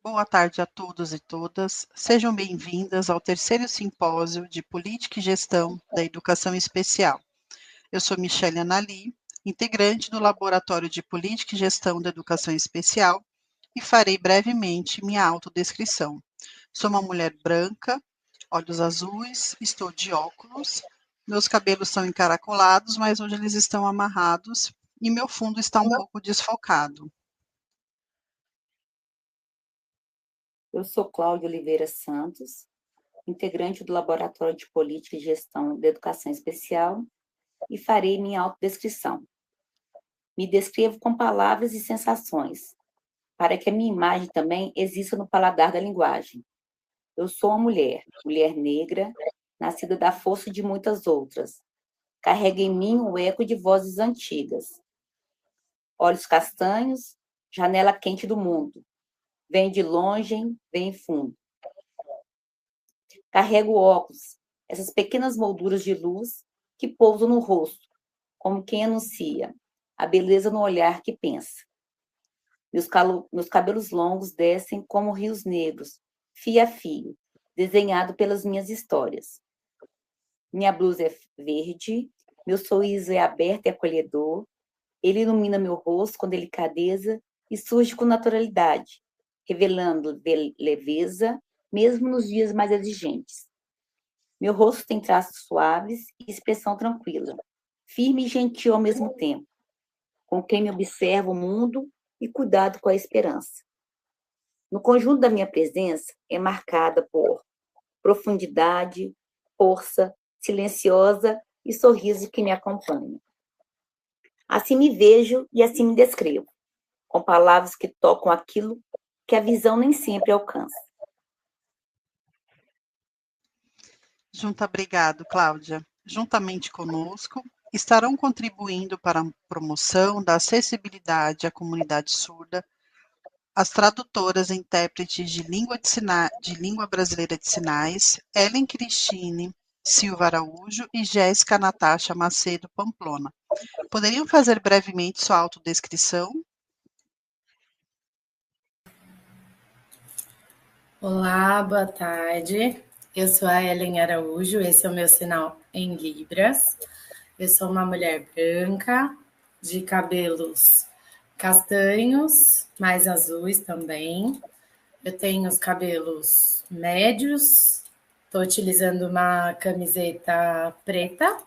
Boa tarde a todos e todas. Sejam bem-vindas ao terceiro simpósio de Política e Gestão da Educação Especial. Eu sou Michele Anali, integrante do Laboratório de Política e Gestão da Educação Especial, e farei brevemente minha autodescrição. Sou uma mulher branca, olhos azuis, estou de óculos, meus cabelos são encaracolados, mas hoje eles estão amarrados e meu fundo está um pouco desfocado. Eu sou Cláudia Oliveira Santos, integrante do Laboratório de Política e Gestão da Educação Especial, e farei minha autodescrição. Me descrevo com palavras e sensações, para que a minha imagem também exista no paladar da linguagem. Eu sou uma mulher negra, nascida da força de muitas outras. Carrego em mim o eco de vozes antigas. Olhos castanhos, janela quente do mundo. Vem de longe, vem fundo. Carrego óculos, essas pequenas molduras de luz que pousam no rosto, como quem anuncia a beleza no olhar que pensa. Meus cabelos longos descem como rios negros, fio a fio, desenhado pelas minhas histórias. Minha blusa é verde, meu sorriso é aberto e acolhedor, ele ilumina meu rosto com delicadeza e surge com naturalidade, revelando leveza, mesmo nos dias mais exigentes. Meu rosto tem traços suaves e expressão tranquila, firme e gentil ao mesmo tempo, com quem me observa o mundo e cuidado com a esperança. No conjunto da minha presença é marcada por profundidade, força, silenciosa e sorriso que me acompanha. Assim me vejo e assim me descrevo, com palavras que tocam aquilo que a visão nem sempre alcança. Obrigado, Cláudia. Juntamente conosco, estarão contribuindo para a promoção da acessibilidade à comunidade surda as tradutoras e intérpretes de língua brasileira de sinais, Ellen Cristine Silva Araújo e Jéssica Natasha Macedo Pamplona. Poderiam fazer brevemente sua autodescrição? Olá, boa tarde. Eu sou a Ellen Araújo, esse é o meu sinal em Libras. Eu sou uma mulher branca, de cabelos castanhos, mais azuis também. Eu tenho os cabelos médios, estou utilizando uma camiseta preta,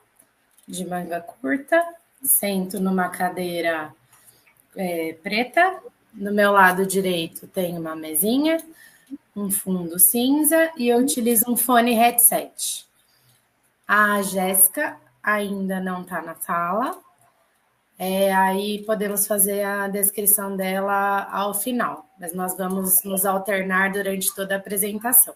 de manga curta, sento numa cadeira preta. No meu lado direito tem uma mesinha, um fundo cinza e eu utilizo um fone headset. A Jéssica ainda não está na sala, aí podemos fazer a descrição dela ao final, mas nós vamos nos alternar durante toda a apresentação.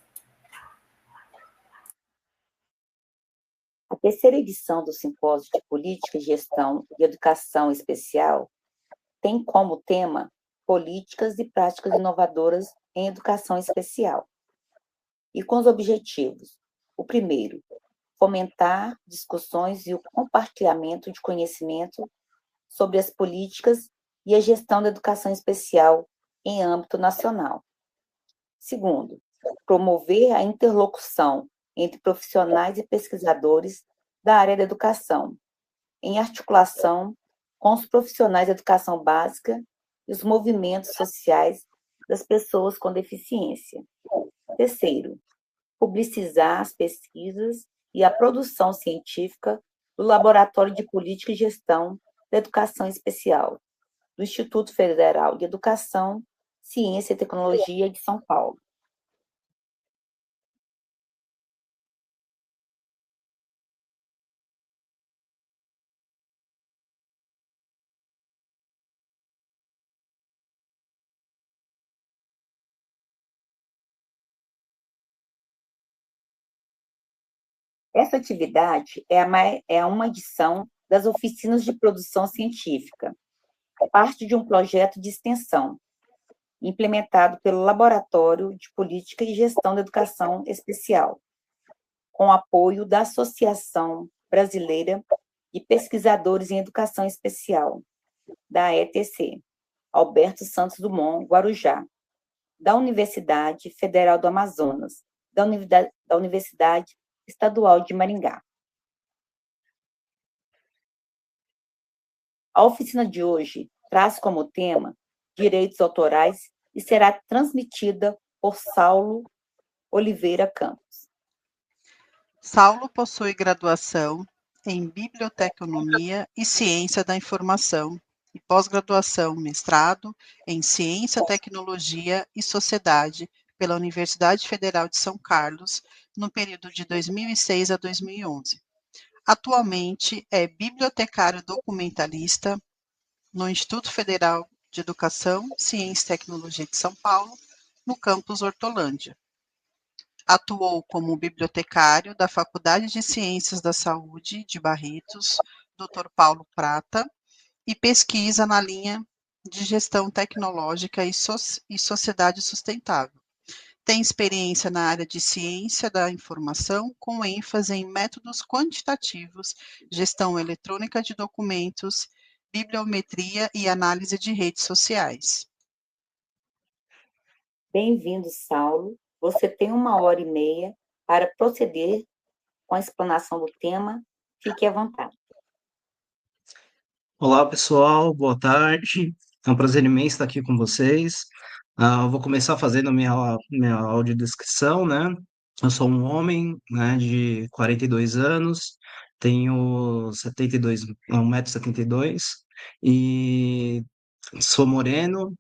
A terceira edição do Simpósio de Política e Gestão e Educação Especial tem como tema políticas e práticas inovadoras em educação especial, e com os objetivos: o primeiro, fomentar discussões e o compartilhamento de conhecimento sobre as políticas e a gestão da educação especial em âmbito nacional. Segundo, promover a interlocução entre profissionais e pesquisadores da área da educação, em articulação com os profissionais da educação básica e os movimentos sociais das pessoas com deficiência. Terceiro, publicizar as pesquisas e a produção científica do Laboratório de Política e Gestão da Educação Especial, do Instituto Federal de Educação, Ciência e Tecnologia de São Paulo. Essa atividade é uma edição das oficinas de produção científica, parte de um projeto de extensão, implementado pelo Laboratório de Política e Gestão da Educação Especial, com apoio da Associação Brasileira de Pesquisadores em Educação Especial, da ETC, Alberto Santos Dumont, Guarujá, da Universidade Federal do Amazonas, da Universidade Estadual de Maringá. A oficina de hoje traz como tema direitos autorais e será transmitida por Saulo Oliveira Campos. Saulo possui graduação em Biblioteconomia e Ciência da Informação e pós-graduação, mestrado em Ciência, Tecnologia e Sociedade pela Universidade Federal de São Carlos, no período de 2006 a 2011. Atualmente é bibliotecário documentalista no Instituto Federal de Educação, Ciência e Tecnologia de São Paulo, no campus Hortolândia. Atuou como bibliotecário da Faculdade de Ciências da Saúde de Barretos, Dr. Paulo Prata, e pesquisa na linha de Gestão Tecnológica e Sociedade Sustentável. Tem experiência na área de Ciência da Informação, com ênfase em métodos quantitativos, gestão eletrônica de documentos, bibliometria e análise de redes sociais. Bem-vindo, Saulo. Você tem 1h30 para proceder com a explanação do tema. Fique à vontade. Olá, pessoal, boa tarde. É um prazer imenso estar aqui com vocês. Eu vou começar fazendo minha audiodescrição, né? Eu sou um homem, né, de 42 anos, tenho 1,72 m e sou moreno,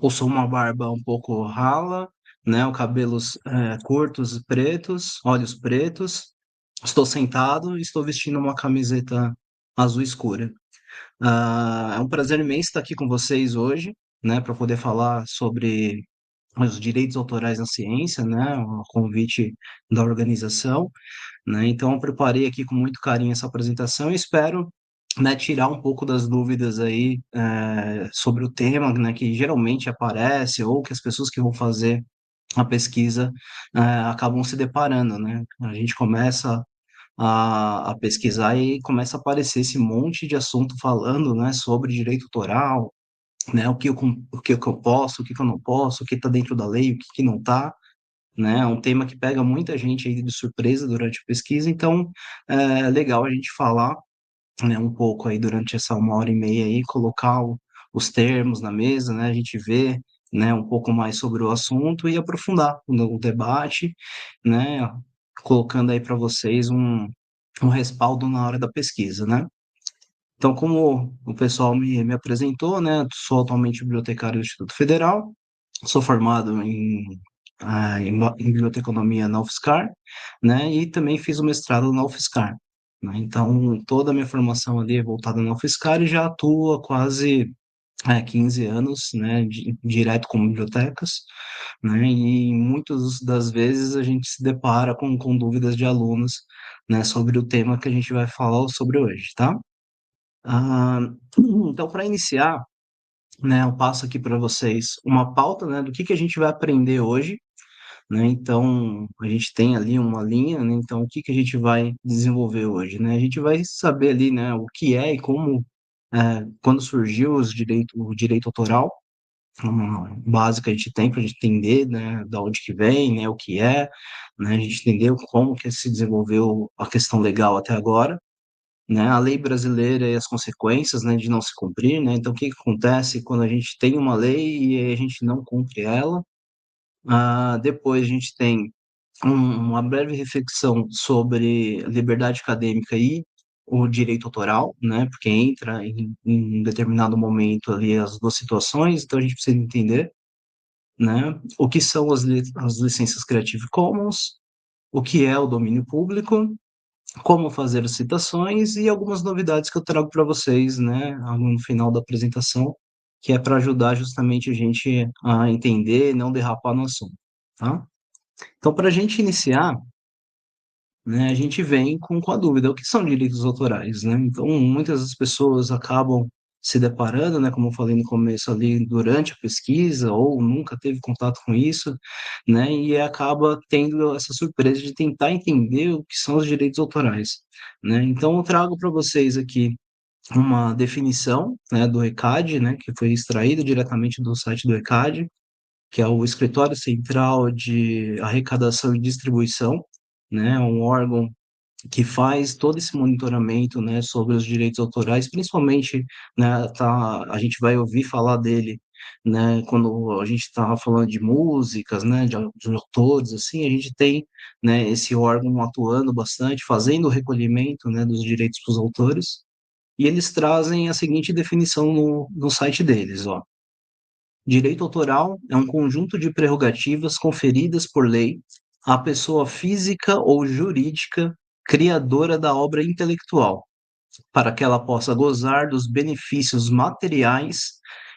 possuo uma barba um pouco rala, né? Cabelos curtos e pretos, olhos pretos. Estou sentado e estou vestindo uma camiseta azul escura. É um prazer imenso estar aqui com vocês hoje, né, para poder falar sobre os direitos autorais na ciência, né, o convite da organização, né, então eu preparei aqui com muito carinho essa apresentação e espero, né, tirar um pouco das dúvidas aí sobre o tema, né, que geralmente aparece ou que as pessoas que vão fazer a pesquisa acabam se deparando, né, a gente começa a pesquisar e começa a aparecer esse monte de assunto falando, né, sobre direito autoral, né, o que eu posso, o que eu não posso, o que está dentro da lei, o que não está, né, é um tema que pega muita gente aí de surpresa durante a pesquisa, então é legal a gente falar, né, um pouco aí durante essa 1h30 aí, colocar os termos na mesa, né, a gente vê, né, um pouco mais sobre o assunto e aprofundar o debate, né, colocando aí para vocês um respaldo na hora da pesquisa, né? Então, como o pessoal me apresentou, né, sou atualmente bibliotecário do Instituto Federal, sou formado em biblioteconomia na UFSCar, né, e também fiz o mestrado na UFSCar, né, então toda a minha formação ali é voltada na UFSCar e já atuo há quase 15 anos, né, direto com bibliotecas, né, e muitas das vezes a gente se depara com dúvidas de alunos, né, sobre o tema que a gente vai falar sobre hoje, tá? Ah, então, para iniciar, né, eu passo aqui para vocês uma pauta, né, do que a gente vai aprender hoje, né, então a gente tem ali uma linha, né, então o que a gente vai desenvolver hoje, né, a gente vai saber ali, né, o que é e como, quando surgiu o direito autoral, uma básica a gente tem para a gente entender, né, da onde que vem, né, o que é, né, a gente entendeu como que se desenvolveu a questão legal até agora, né, a lei brasileira e as consequências, né, de não se cumprir, né, então o que que acontece quando a gente tem uma lei e a gente não cumpre ela. Depois a gente tem uma breve reflexão sobre liberdade acadêmica e o direito autoral, né, porque entra em um determinado momento ali as duas situações, então a gente precisa entender, né, o que são as licenças Creative Commons, o que é o domínio público, como fazer as citações e algumas novidades que eu trago para vocês, né, no final da apresentação, que é para ajudar justamente a gente a entender e não derrapar no assunto, tá? Então, para a gente iniciar, né, a gente vem com a dúvida, o que são direitos autorais, né? Então, muitas das pessoas acabam se deparando, né, como eu falei no começo ali, durante a pesquisa, ou nunca teve contato com isso, né, e acaba tendo essa surpresa de tentar entender o que são os direitos autorais, né? Então, eu trago para vocês aqui uma definição, né, do ECAD, né, que foi extraída diretamente do site do ECAD, que é o Escritório Central de Arrecadação e Distribuição, né, um órgão que faz todo esse monitoramento, né, sobre os direitos autorais, principalmente, né, a gente vai ouvir falar dele, né, quando a gente está falando de músicas, né, de autores, assim, a gente tem, né, esse órgão atuando bastante, fazendo o recolhimento, né, dos direitos dos autores, e eles trazem a seguinte definição no site deles, ó. Direito autoral é um conjunto de prerrogativas conferidas por lei à pessoa física ou jurídica criadora da obra intelectual, para que ela possa gozar dos benefícios materiais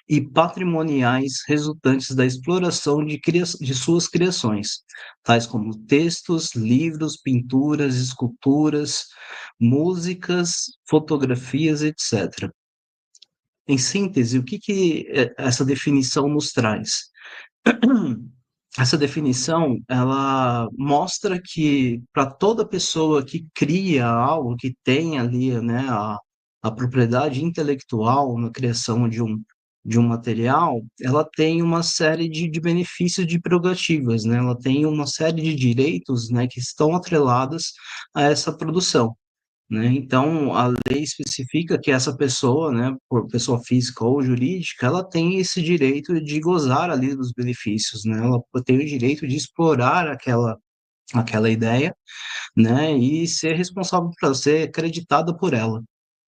e patrimoniais resultantes da exploração de suas criações, tais como textos, livros, pinturas, esculturas, músicas, fotografias, etc. Em síntese, o que essa definição nos traz? Essa definição, ela mostra que para toda pessoa que cria algo, que tem ali, né, a propriedade intelectual na criação de um material, ela tem uma série de benefícios, de prerrogativas, né? Ela tem uma série de direitos, né, que estão atreladas a essa produção, né? Então, a lei especifica que essa pessoa, né, por pessoa física ou jurídica, ela tem esse direito de gozar ali dos benefícios, né? Ela tem o direito de explorar aquela ideia, né, e ser responsável por ser acreditada por ela,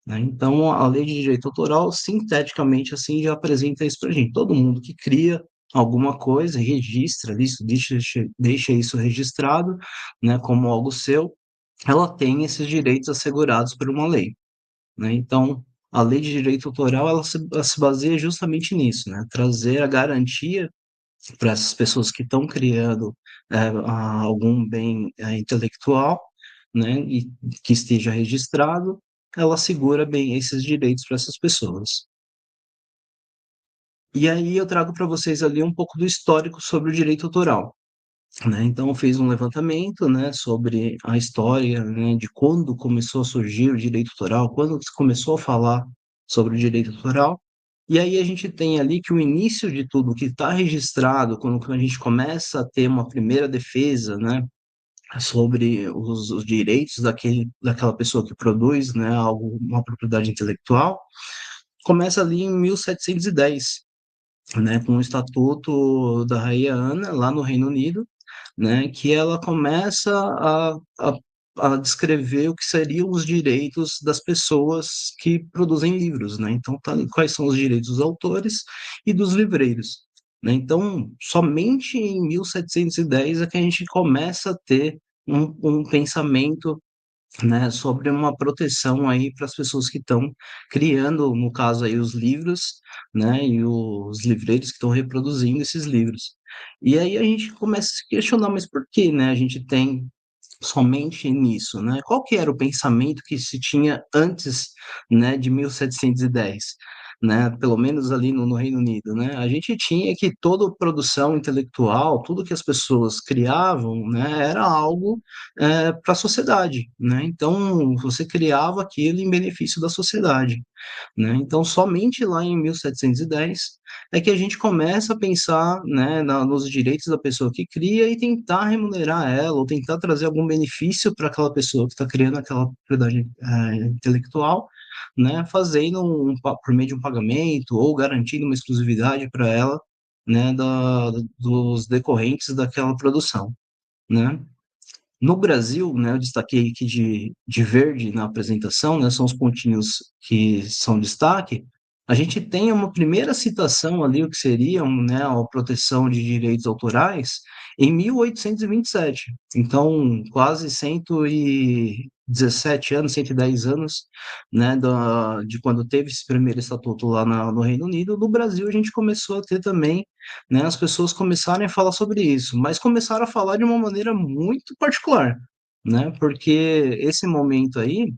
né? Então, a lei de direito autoral, sinteticamente, assim, já apresenta isso para a gente. Todo mundo que cria alguma coisa, registra isso, deixa isso registrado, né, como algo seu, ela tem esses direitos assegurados por uma lei, né? Então, a lei de direito autoral, ela se baseia justamente nisso, né? Trazer a garantia para essas pessoas que estão criando algum bem intelectual, né? E que esteja registrado, ela assegura bem esses direitos para essas pessoas. E aí eu trago para vocês ali um pouco do histórico sobre o direito autoral, né? Então, eu fiz um levantamento, né, sobre a história, né, de quando começou a surgir o direito autoral, quando se começou a falar sobre o direito autoral, e aí a gente tem ali que o início de tudo que está registrado, quando a gente começa a ter uma primeira defesa, né, sobre os direitos daquela pessoa que produz, né, algo, uma propriedade intelectual, começa ali em 1710, né, com o Estatuto da Rainha Ana, lá no Reino Unido, né, que ela começa a descrever o que seriam os direitos das pessoas que produzem livros, né? Então, quais são os direitos dos autores e dos livreiros, né? Então, somente em 1710 é que a gente começa a ter um pensamento, né, sobre uma proteção aí para as pessoas que estão criando, no caso aí, os livros, né, e os livreiros que estão reproduzindo esses livros. E aí a gente começa a se questionar, mas por que, né, a gente tem somente nisso, né? Qual que era o pensamento que se tinha antes, né, de 1710, né? Pelo menos ali no Reino Unido, né? A gente tinha que toda produção intelectual, tudo que as pessoas criavam, né, era algo para a sociedade, né? Então você criava aquilo em benefício da sociedade, né? Então, somente lá em 1710 é que a gente começa a pensar, né, nos direitos da pessoa que cria e tentar remunerar ela, ou tentar trazer algum benefício para aquela pessoa que está criando aquela propriedade intelectual, né, fazendo por meio de um pagamento ou garantindo uma exclusividade para ela, né, dos decorrentes daquela produção, né? No Brasil, né, eu destaquei aqui de verde na apresentação, né, são os pontinhos que são destaque. A gente tem uma primeira citação ali, o que seria, né, a proteção de direitos autorais, em 1827. Então, quase 117 anos, 110 anos, né, de quando teve esse primeiro estatuto lá no Reino Unido. No Brasil, a gente começou a ter também, né, as pessoas começarem a falar sobre isso, mas começaram a falar de uma maneira muito particular, né, porque esse momento aí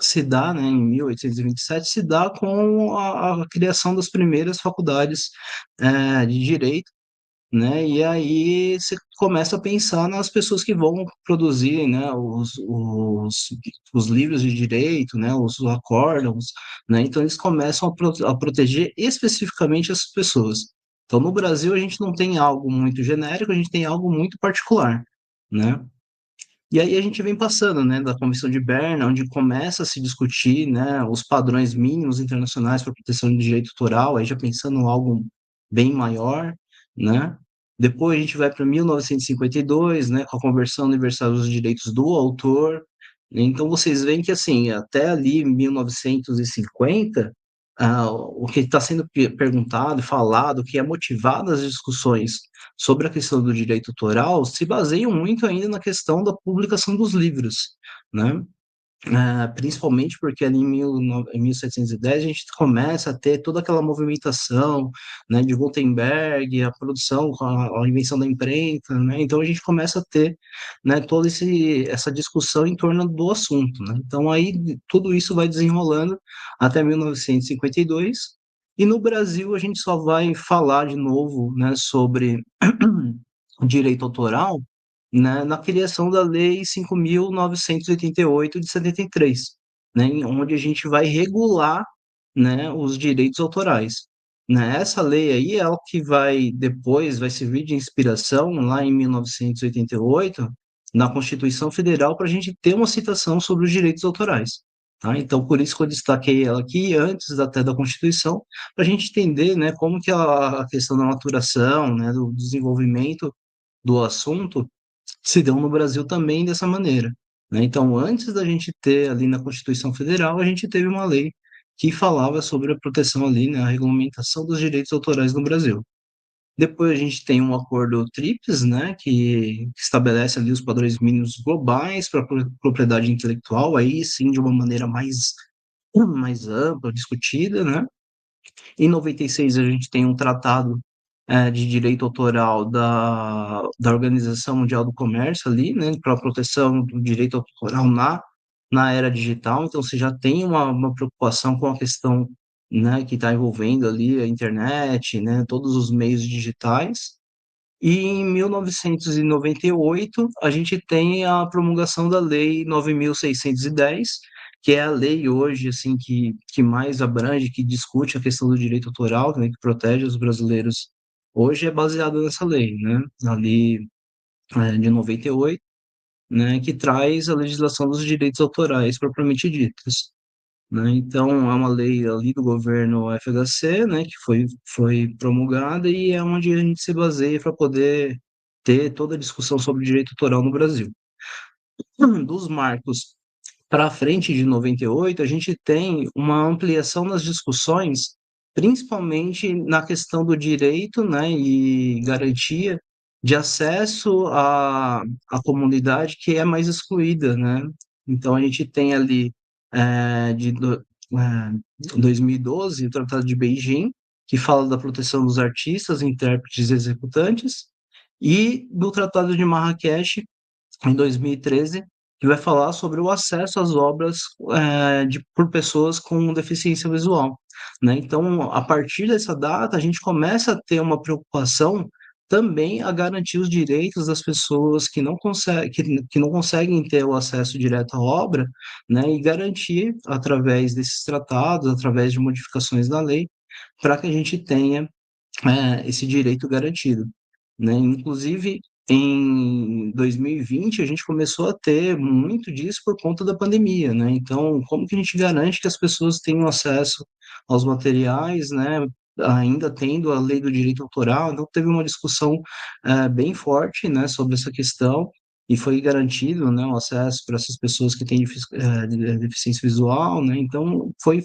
se dá, né, em 1827, se dá com a criação das primeiras faculdades de direito, né, e aí você começa a pensar nas pessoas que vão produzir, né, os livros de direito, né, os acórdãos, né, então eles começam a proteger especificamente essas pessoas. Então, no Brasil, a gente não tem algo muito genérico, a gente tem algo muito particular, né? E aí a gente vem passando, né, da Convenção de Berna, onde começa a se discutir, né, os padrões mínimos internacionais para proteção do direito autoral, aí já pensando em algo bem maior, né? Depois a gente vai para 1952, né, com a Convenção Universal dos Direitos do Autor. Então vocês veem que assim, até ali 1950, o que está sendo perguntado, falado, que é motivado as discussões sobre a questão do direito autoral se baseiam muito ainda na questão da publicação dos livros, né? Principalmente porque ali em 1710 a gente começa a ter toda aquela movimentação, né, de Gutenberg, a produção, a invenção da imprenta, né? Então a gente começa a ter, né, toda essa discussão em torno do assunto, né? Então aí tudo isso vai desenrolando até 1952, e no Brasil a gente só vai falar de novo, né, sobre o direito autoral, né, na criação da Lei 5.988 de 73, né, onde a gente vai regular, né, os direitos autorais. Né? Essa lei aí é o que vai servir de inspiração lá em 1988, na Constituição Federal, para a gente ter uma citação sobre os direitos autorais. Tá? Então, por isso que eu destaquei ela aqui antes até da Constituição, para a gente entender, né, como que a questão da maturação, né, do desenvolvimento do assunto se deu no Brasil também dessa maneira, né? Então, antes da gente ter ali na Constituição Federal, a gente teve uma lei que falava sobre a proteção ali, né, a regulamentação dos direitos autorais no Brasil. Depois a gente tem um acordo TRIPS, né, que estabelece ali os padrões mínimos globais para a propriedade intelectual, aí sim de uma maneira mais ampla, discutida, né? Em 96, a gente tem um tratado de direito autoral da Organização Mundial do Comércio ali, né, para a proteção do direito autoral na era digital. Então, você já tem uma preocupação com a questão, né, que está envolvendo ali a internet, né, todos os meios digitais. E em 1998, a gente tem a promulgação da Lei 9.610, que é a lei hoje assim que mais abrange, que discute a questão do direito autoral, né, que protege os brasileiros. Hoje é baseada nessa lei, né, ali de 98, né, que traz a legislação dos direitos autorais propriamente ditos. Né? Então, é uma lei ali do governo FHC, né, que foi promulgada e é onde a gente se baseia para poder ter toda a discussão sobre direito autoral no Brasil. Dos marcos para frente de 98, a gente tem uma ampliação nas discussões, principalmente na questão do direito, né, e garantia de acesso à comunidade que é mais excluída, né? Então, a gente tem ali, de 2012, o Tratado de Beijing, que fala da proteção dos artistas, intérpretes e executantes, e do Tratado de Marrakech, em 2013, que vai falar sobre o acesso às obras por pessoas com deficiência visual, né? Então, a partir dessa data, a gente começa a ter uma preocupação também a garantir os direitos das pessoas que não conseguem ter o acesso direto à obra, né? E garantir, através desses tratados, através de modificações da lei, para que a gente tenha esse direito garantido, né? Inclusive, em 2020, a gente começou a ter muito disso por conta da pandemia, né? Então, como que a gente garante que as pessoas tenham acesso aos materiais, né? Ainda tendo a lei do direito autoral, então teve uma discussão bem forte, né, sobre essa questão, e foi garantido, né, o acesso para essas pessoas que têm deficiência visual, né? Então, foi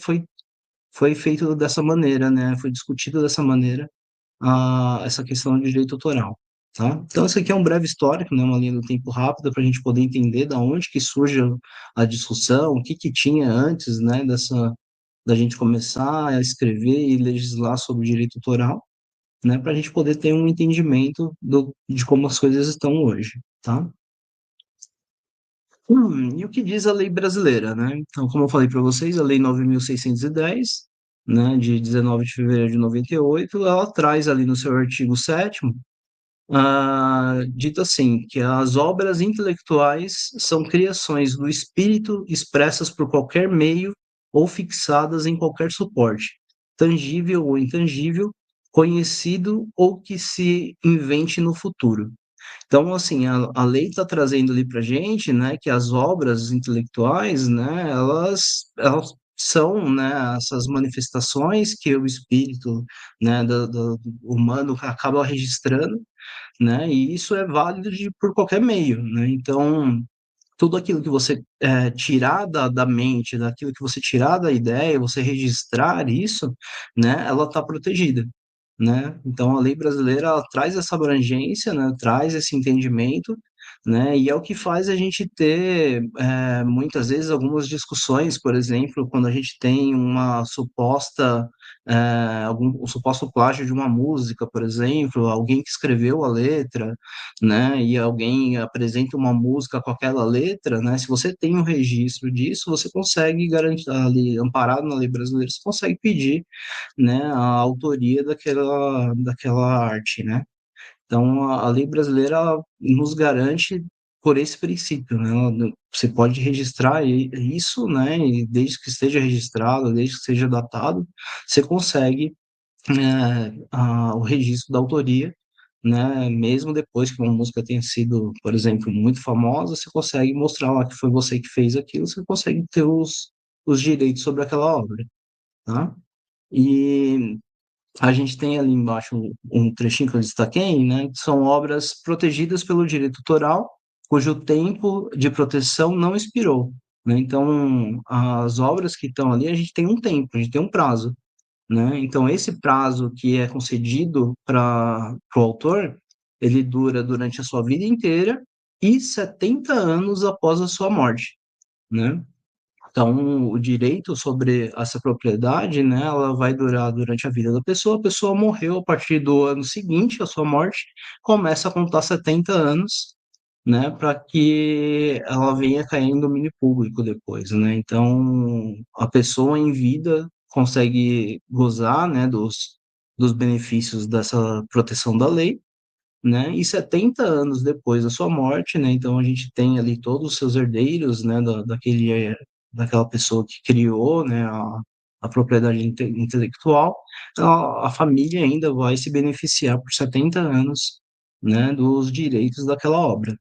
feito dessa maneira, né? Foi discutido dessa maneira essa questão de direito autoral, tá? Então, isso aqui é um breve histórico, né, uma linha do tempo rápida para a gente poder entender da onde que surge a discussão, o que que tinha antes, né, da gente começar a escrever e legislar sobre o direito autoral, né, para a gente poder ter um entendimento de como as coisas estão hoje, tá? E o que diz a lei brasileira, né? Então, como eu falei para vocês, a Lei 9.610, né, de 19 de fevereiro de 98, ela traz ali no seu artigo 7º, dito assim, que as obras intelectuais são criações do espírito expressas por qualquer meio ou fixadas em qualquer suporte, tangível ou intangível, conhecido ou que se invente no futuro. Então, assim, a lei está trazendo ali para a gente, né, que as obras intelectuais, né, elas são, né, essas manifestações que o espírito, né, do humano acaba registrando, né, e isso é válido por qualquer meio, né, então tudo aquilo que você tirar da mente, daquilo que você tirar da ideia, você registrar isso, né, ela está protegida, né? Então a lei brasileira ela traz essa abrangência, né, traz esse entendimento, né, e é o que faz a gente ter muitas vezes algumas discussões, por exemplo, quando a gente tem uma suposta um suposto plágio de uma música, por exemplo, alguém que escreveu a letra, né, e alguém apresenta uma música com aquela letra, né, se você tem um registro disso, você consegue garantir ali, amparado na lei brasileira, você consegue pedir, né, a autoria daquela arte, né. Então, a lei brasileira ela nos garante por esse princípio, né, você pode registrar isso, né, e desde que esteja registrado, desde que seja datado, você consegue o registro da autoria, né? Mesmo depois que uma música tenha sido, por exemplo, muito famosa, você consegue mostrar lá que foi você que fez aquilo, você consegue ter os direitos sobre aquela obra, tá? E a gente tem ali embaixo um trechinho que eu destaquei, né? Que são obras protegidas pelo direito autoral, cujo tempo de proteção não expirou, né? Então, as obras que estão ali, a gente tem um tempo, a gente tem um prazo, né? Então, esse prazo que é concedido para o autor, ele dura durante a sua vida inteira e 70 anos após a sua morte, né? Então, o direito sobre essa propriedade, né, ela vai durar durante a pessoa morreu a partir do ano seguinte à sua morte, começa a contar 70 anos, né, para que ela venha cair em domínio público depois, né? Então, a pessoa em vida consegue gozar, né, dos benefícios dessa proteção da lei, né? E 70 anos depois da sua morte, né? Então a gente tem ali todos os seus herdeiros, né? Daquela pessoa que criou, né? A propriedade intelectual, a família ainda vai se beneficiar por 70 anos, né? Dos direitos daquela obra.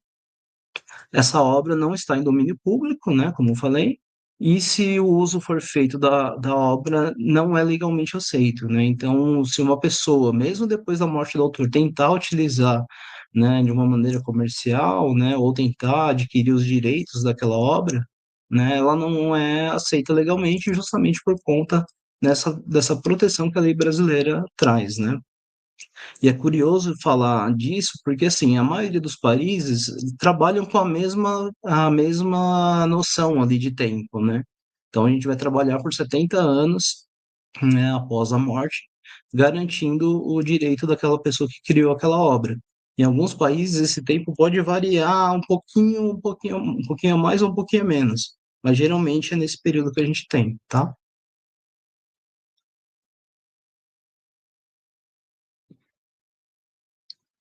Essa obra não está em domínio público, né, como eu falei, e se o uso for feito da obra, não é legalmente aceito, né? Então, se uma pessoa, mesmo depois da morte do autor, tentar utilizar, né, de uma maneira comercial, né, ou tentar adquirir os direitos daquela obra, né, ela não é aceita legalmente, justamente por conta dessa proteção que a lei brasileira traz, né? E é curioso falar disso, porque assim, a maioria dos países trabalham com a mesma noção ali de tempo, né? Então a gente vai trabalhar por 70 anos, né, após a morte, garantindo o direito daquela pessoa que criou aquela obra. Em alguns países esse tempo pode variar um pouquinho a mais ou um pouquinho a menos, mas geralmente é nesse período que a gente tem, tá?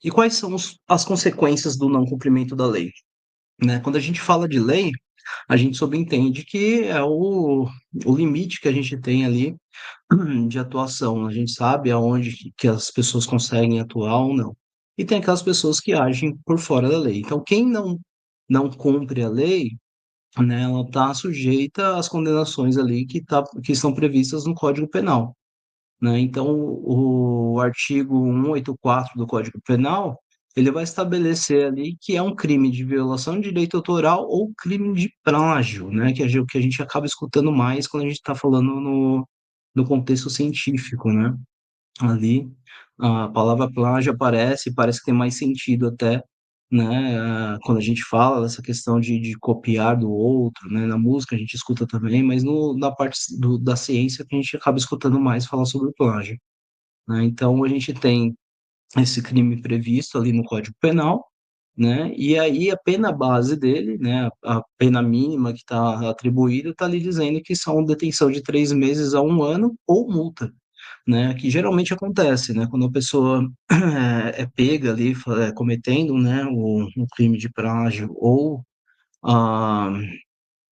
E quais são as consequências do não cumprimento da lei? Né? Quando a gente fala de lei, a gente subentende que é o limite que a gente tem ali de atuação. A gente sabe aonde que as pessoas conseguem atuar ou não. E tem aquelas pessoas que agem por fora da lei. Então, quem não cumpre a lei, né, ela está sujeita às condenações ali que estão previstas no Código Penal, né? Então, o artigo 184 do Código Penal, ele vai estabelecer ali que é um crime de violação de direito autoral ou crime de plágio, né? Que é o que a gente acaba escutando mais quando a gente está falando no contexto científico, né? Ali, a palavra plágio aparece, parece que tem mais sentido até, né? Quando a gente fala dessa questão de copiar do outro, né? Na música a gente escuta também, mas na parte da ciência que a gente acaba escutando mais falar sobre o plágio, né? Então a gente tem esse crime previsto ali no Código Penal, né? E aí a pena base dele, né? A pena mínima que está atribuída está ali dizendo que são detenção de 3 meses a um ano ou multa, né, que geralmente acontece, né, quando a pessoa é pega ali cometendo, né, um crime de plágio ou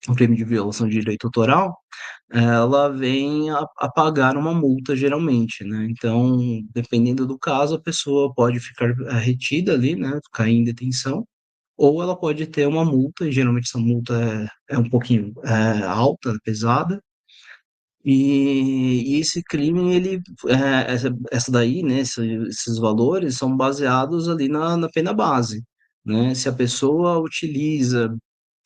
um crime de violação de direito autoral, ela vem a pagar uma multa geralmente, né? Então, dependendo do caso, a pessoa pode ficar retida ali, né? Ficar em detenção, ou ela pode ter uma multa, e geralmente essa multa é um pouquinho alta, pesada, e esse crime, essa daí, né, esses valores são baseados ali na pena base, né? Se a pessoa utiliza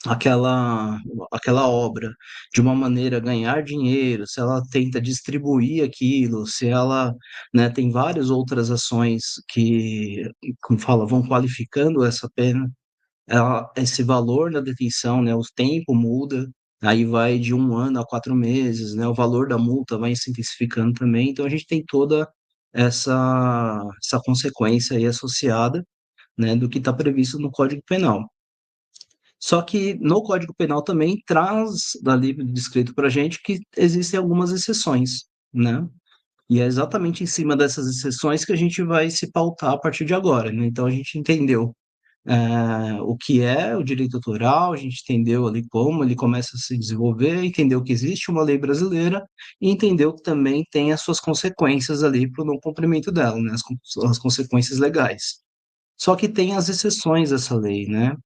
aquela, aquela obra de uma maneira a ganhar dinheiro, se ela tenta distribuir aquilo, se ela, né, tem várias outras ações que, como fala, vão qualificando essa pena, esse valor da detenção, né, o tempo muda, aí vai de 1 ano a 4 meses, né, o valor da multa vai se intensificando também, então a gente tem toda essa consequência aí associada, né, do que está previsto no Código Penal. Só que no Código Penal também traz ali descrito para a gente que existem algumas exceções, né? E é exatamente em cima dessas exceções que a gente vai se pautar a partir de agora, né? Então a gente entendeu o que é o direito autoral, a gente entendeu ali como ele começa a se desenvolver, entendeu que existe uma lei brasileira e entendeu que também tem as suas consequências ali para o não cumprimento dela, né? As consequências legais. Só que tem as exceções dessa lei, né?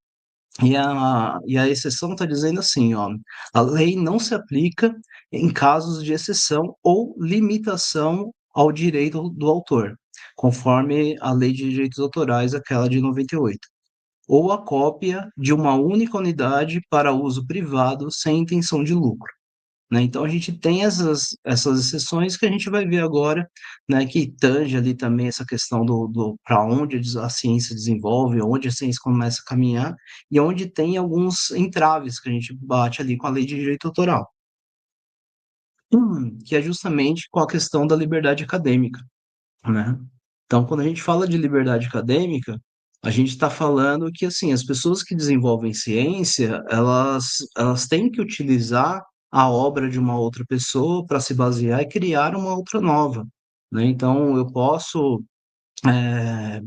E a exceção está dizendo assim, ó, a lei não se aplica em casos de exceção ou limitação ao direito do autor, conforme a Lei de Direitos Autorais, aquela de 98, ou a cópia de uma única unidade para uso privado sem intenção de lucro, né? Então a gente tem essas exceções que a gente vai ver agora, né, que tange ali também essa questão do para onde a ciência desenvolve, onde a ciência começa a caminhar, e onde tem alguns entraves que a gente bate ali com a lei de direito autoral. Que é justamente com a questão da liberdade acadêmica, né? Então, quando a gente fala de liberdade acadêmica, a gente está falando que, assim, as pessoas que desenvolvem ciência, elas têm que utilizar a obra de uma outra pessoa para se basear e criar uma outra nova, né? Então, eu posso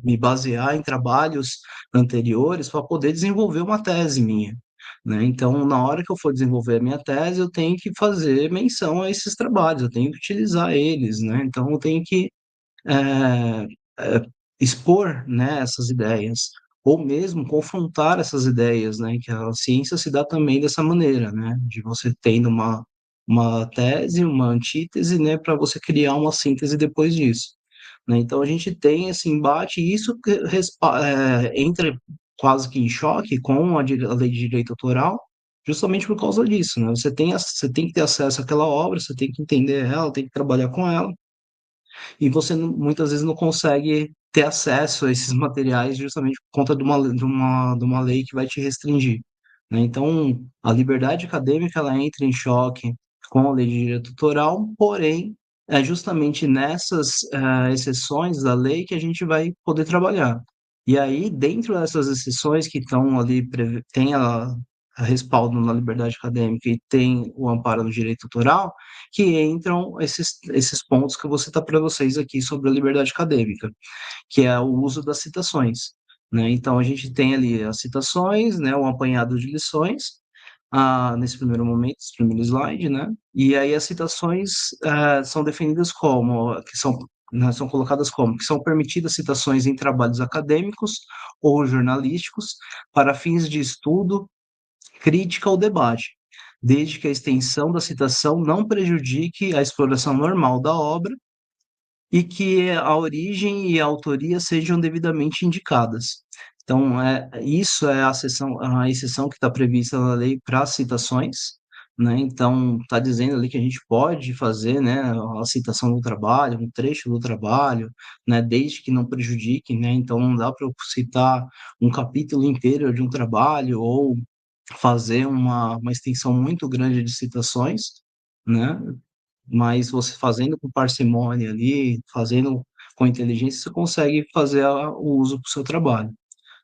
me basear em trabalhos anteriores para poder desenvolver uma tese minha, né? Então, na hora que eu for desenvolver a minha tese, eu tenho que fazer menção a esses trabalhos, eu tenho que utilizar eles, né? Então, eu tenho que é, é, expor, né, essas ideias, ou mesmo confrontar essas ideias, né, que a ciência se dá também dessa maneira, né, de você tendo uma tese, uma antítese, né, para você criar uma síntese depois disso, né. Então a gente tem esse embate e isso entra quase que em choque com a lei de direito autoral, justamente por causa disso, né, você tem que ter acesso àquela obra, você tem que entender ela, tem que trabalhar com ela, e você muitas vezes não consegue ter acesso a esses materiais justamente por conta de uma lei que vai te restringir, né? Então, a liberdade acadêmica ela entra em choque com a lei de direito autoral, porém, é justamente nessas exceções da lei que a gente vai poder trabalhar. E aí, dentro dessas exceções que estão ali, tem a respaldo na liberdade acadêmica e tem o amparo no direito autoral, que entram esses pontos que eu vou citar para vocês aqui sobre a liberdade acadêmica, que é o uso das citações, né? Então, a gente tem ali as citações, né, um apanhado de lições, nesse primeiro momento, esse primeiro slide, né? E aí as citações são definidas como, que são, né, são colocadas como, que são permitidas citações em trabalhos acadêmicos ou jornalísticos para fins de estudo, crítica ou debate, desde que a extensão da citação não prejudique a exploração normal da obra e que a origem e a autoria sejam devidamente indicadas. Então, isso é a exceção que está prevista na lei para citações, né? Então, está dizendo ali que a gente pode fazer, né, a citação do trabalho, um trecho do trabalho, né, desde que não prejudique, né? Então, não dá para eu citar um capítulo inteiro de um trabalho ou fazer uma extensão muito grande de citações, né? Mas você fazendo com parcimônia ali, fazendo com inteligência, você consegue fazer o uso para o seu trabalho,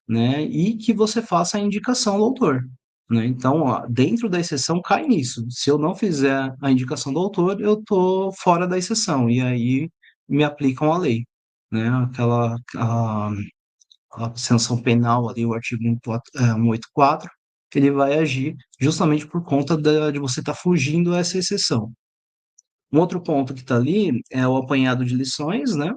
né? E que você faça a indicação do autor, né? Então, ó, dentro da exceção cai nisso. Se eu não fizer a indicação do autor, eu tô fora da exceção e aí me aplicam a lei, né? A sanção penal ali, o artigo 184, ele vai agir justamente por conta de você estar fugindo a essa exceção. Um outro ponto que está ali é o apanhado de lições, né?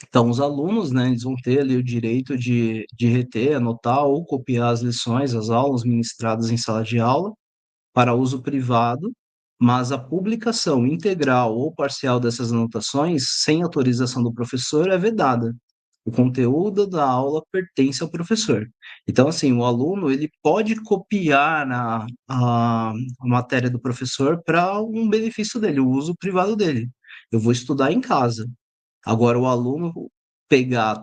Então, os alunos, né, eles vão ter ali o direito de reter, anotar ou copiar as lições, as aulas ministradas em sala de aula, para uso privado, mas a publicação integral ou parcial dessas anotações, sem autorização do professor, é vedada. O conteúdo da aula pertence ao professor. Então, assim, o aluno ele pode copiar a matéria do professor para um benefício dele, o uso privado dele. Eu vou estudar em casa. Agora, o aluno pegar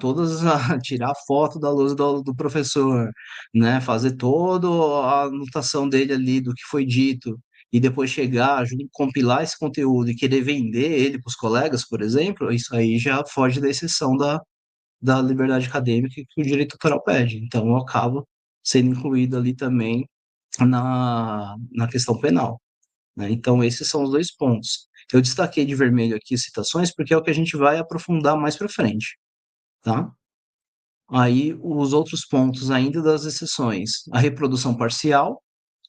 tirar foto da lousa do professor, né, fazer toda a anotação dele ali do que foi dito, e depois chegar, compilar esse conteúdo e querer vender ele para os colegas, por exemplo, isso aí já foge da exceção da liberdade acadêmica que o direito autoral pede. Então, eu acabo sendo incluído ali também na questão penal, né? Então, esses são os dois pontos. Eu destaquei de vermelho aqui citações porque é o que a gente vai aprofundar mais para frente, tá? Aí, os outros pontos ainda das exceções, a reprodução parcial,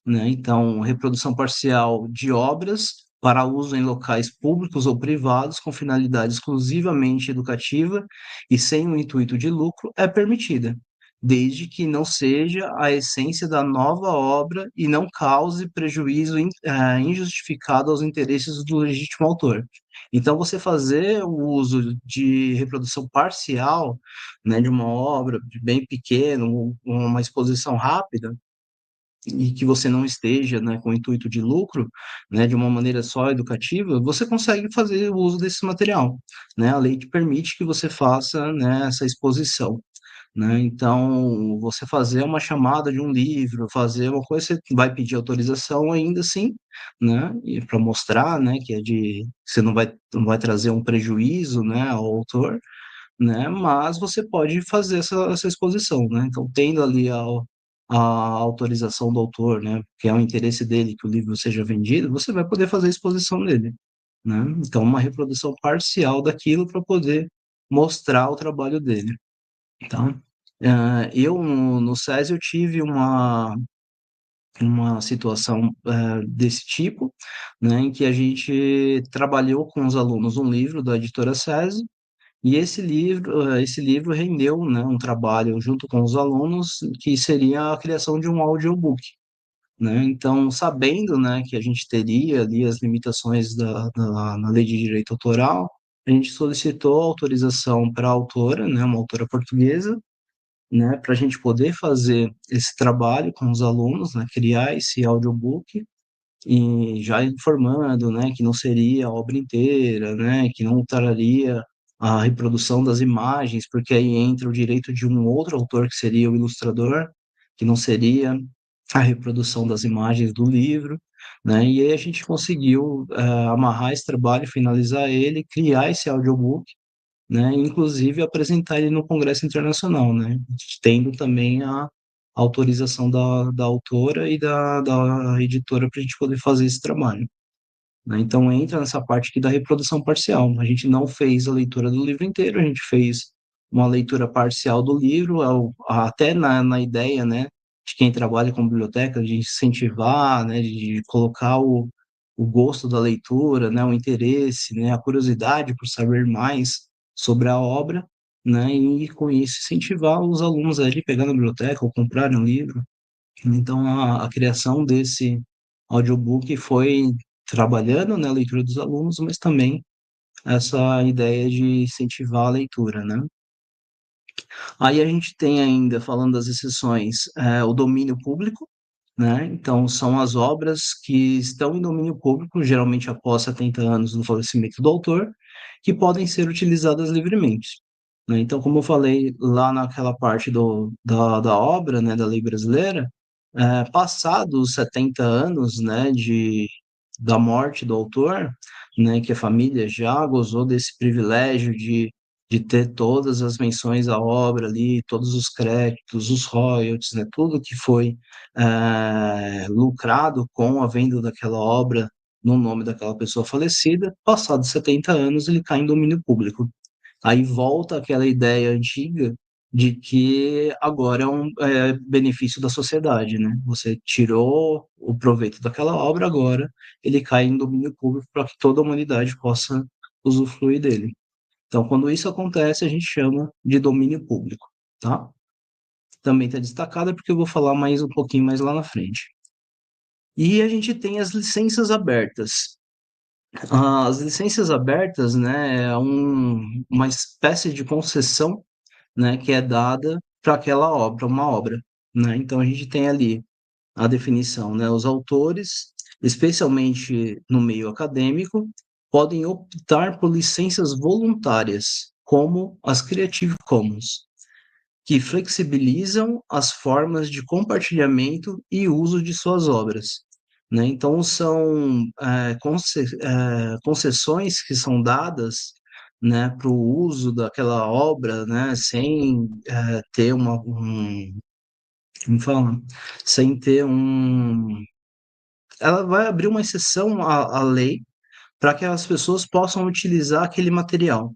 né? Então, reprodução parcial de obras para uso em locais públicos ou privados com finalidade exclusivamente educativa e sem o intuito de lucro é permitida, desde que não seja a essência da nova obra e não cause prejuízo injustificado aos interesses do legítimo autor. Então, você fazer o uso de reprodução parcial, né, de uma obra bem pequena, uma exposição rápida, e que você não esteja, né, com o intuito de lucro, né, de uma maneira só educativa, você consegue fazer o uso desse material, né? A lei te permite que você faça, né, essa exposição, né? Então, você fazer uma chamada de um livro, fazer uma coisa, você vai pedir autorização ainda assim, né, e para mostrar, né, que você não vai trazer um prejuízo, né, ao autor, né? Mas você pode fazer essa exposição, né? Então, tendo ali a autorização do autor, né? Que é o interesse dele que o livro seja vendido, você vai poder fazer a exposição dele, né? Então, uma reprodução parcial daquilo para poder mostrar o trabalho dele, tá? Eu, no SESI, eu tive uma situação desse tipo, né? Em que a gente trabalhou com os alunos um livro da editora SESI, e esse livro rendeu, né, um trabalho junto com os alunos, que seria a criação de um audiobook, né? Então, sabendo, né, que a gente teria ali as limitações na lei de direito autoral, a gente solicitou autorização para a autora, né, uma autora portuguesa, né, para a gente poder fazer esse trabalho com os alunos, né, criar esse audiobook, e já informando, né, que não seria a obra inteira, né, que não traria a reprodução das imagens, porque aí entra o direito de um outro autor, que seria o ilustrador, que não seria a reprodução das imagens do livro, né, e aí a gente conseguiu amarrar esse trabalho, finalizar ele, criar esse audiobook, né, inclusive apresentar ele no Congresso Internacional, né, tendo também a autorização da autora e da editora para a gente poder fazer esse trabalho, né? Então, entra nessa parte aqui da reprodução parcial. A gente não fez a leitura do livro inteiro, a gente fez uma leitura parcial do livro, até na ideia, né, de quem trabalha com biblioteca, de incentivar, né, de colocar o gosto da leitura, né, o interesse, né, a curiosidade por saber mais sobre a obra, né, e com isso incentivar os alunos a ir pegar na biblioteca ou comprarem um livro. Então, a criação desse audiobook foi trabalhando, né, a leitura dos alunos, mas também essa ideia de incentivar a leitura, né? Aí a gente tem ainda, falando das exceções, o domínio público, né? Então, são as obras que estão em domínio público, geralmente após 70 anos do falecimento do autor, que podem ser utilizadas livremente, né? Então, como eu falei lá naquela parte da obra, né, da lei brasileira, passados 70 anos, né, da morte do autor, né, que a família já gozou desse privilégio de ter todas as menções à obra ali, todos os créditos, os royalties, né, tudo que foi lucrado com a venda daquela obra no nome daquela pessoa falecida, passados 70 anos ele cai em domínio público. Aí volta aquela ideia antiga, de que agora é um benefício da sociedade, né? Você tirou o proveito daquela obra, agora ele cai em domínio público para que toda a humanidade possa usufruir dele. Então, quando isso acontece, a gente chama de domínio público, tá? Também está destacada porque eu vou falar mais um pouquinho mais lá na frente. E a gente tem as licenças abertas. As licenças abertas, né, é uma espécie de concessão, né, que é dada para aquela obra, uma obra, né? Então a gente tem ali a definição, né? Os autores, especialmente no meio acadêmico, podem optar por licenças voluntárias, como as Creative Commons, que flexibilizam as formas de compartilhamento e uso de suas obras, né? Então, são concessões que são dadas, né, para o uso daquela obra, né, sem ter como fala? Sem ter ela vai abrir uma exceção à lei para que as pessoas possam utilizar aquele material,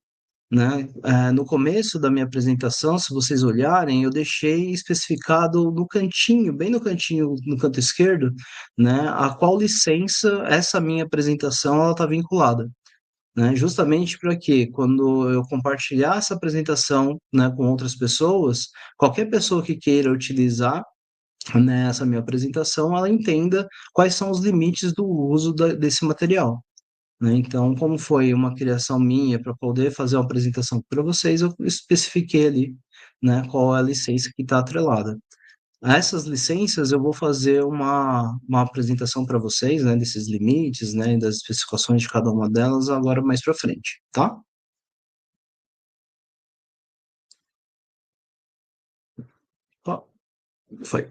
né? No começo da minha apresentação, se vocês olharem, eu deixei especificado no cantinho, bem no cantinho, no canto esquerdo, né, a qual licença essa minha apresentação ela está vinculada, né? Justamente para que, quando eu compartilhar essa apresentação, né, com outras pessoas, qualquer pessoa que queira utilizar, né, essa minha apresentação, ela entenda quais são os limites do uso desse material, né? Então, como foi uma criação minha para poder fazer uma apresentação para vocês, eu especifiquei ali, né, qual é a licença que está atrelada. A essas licenças, eu vou fazer uma apresentação para vocês, né, desses limites, né, das especificações de cada uma delas, agora mais para frente, tá? Ó, foi.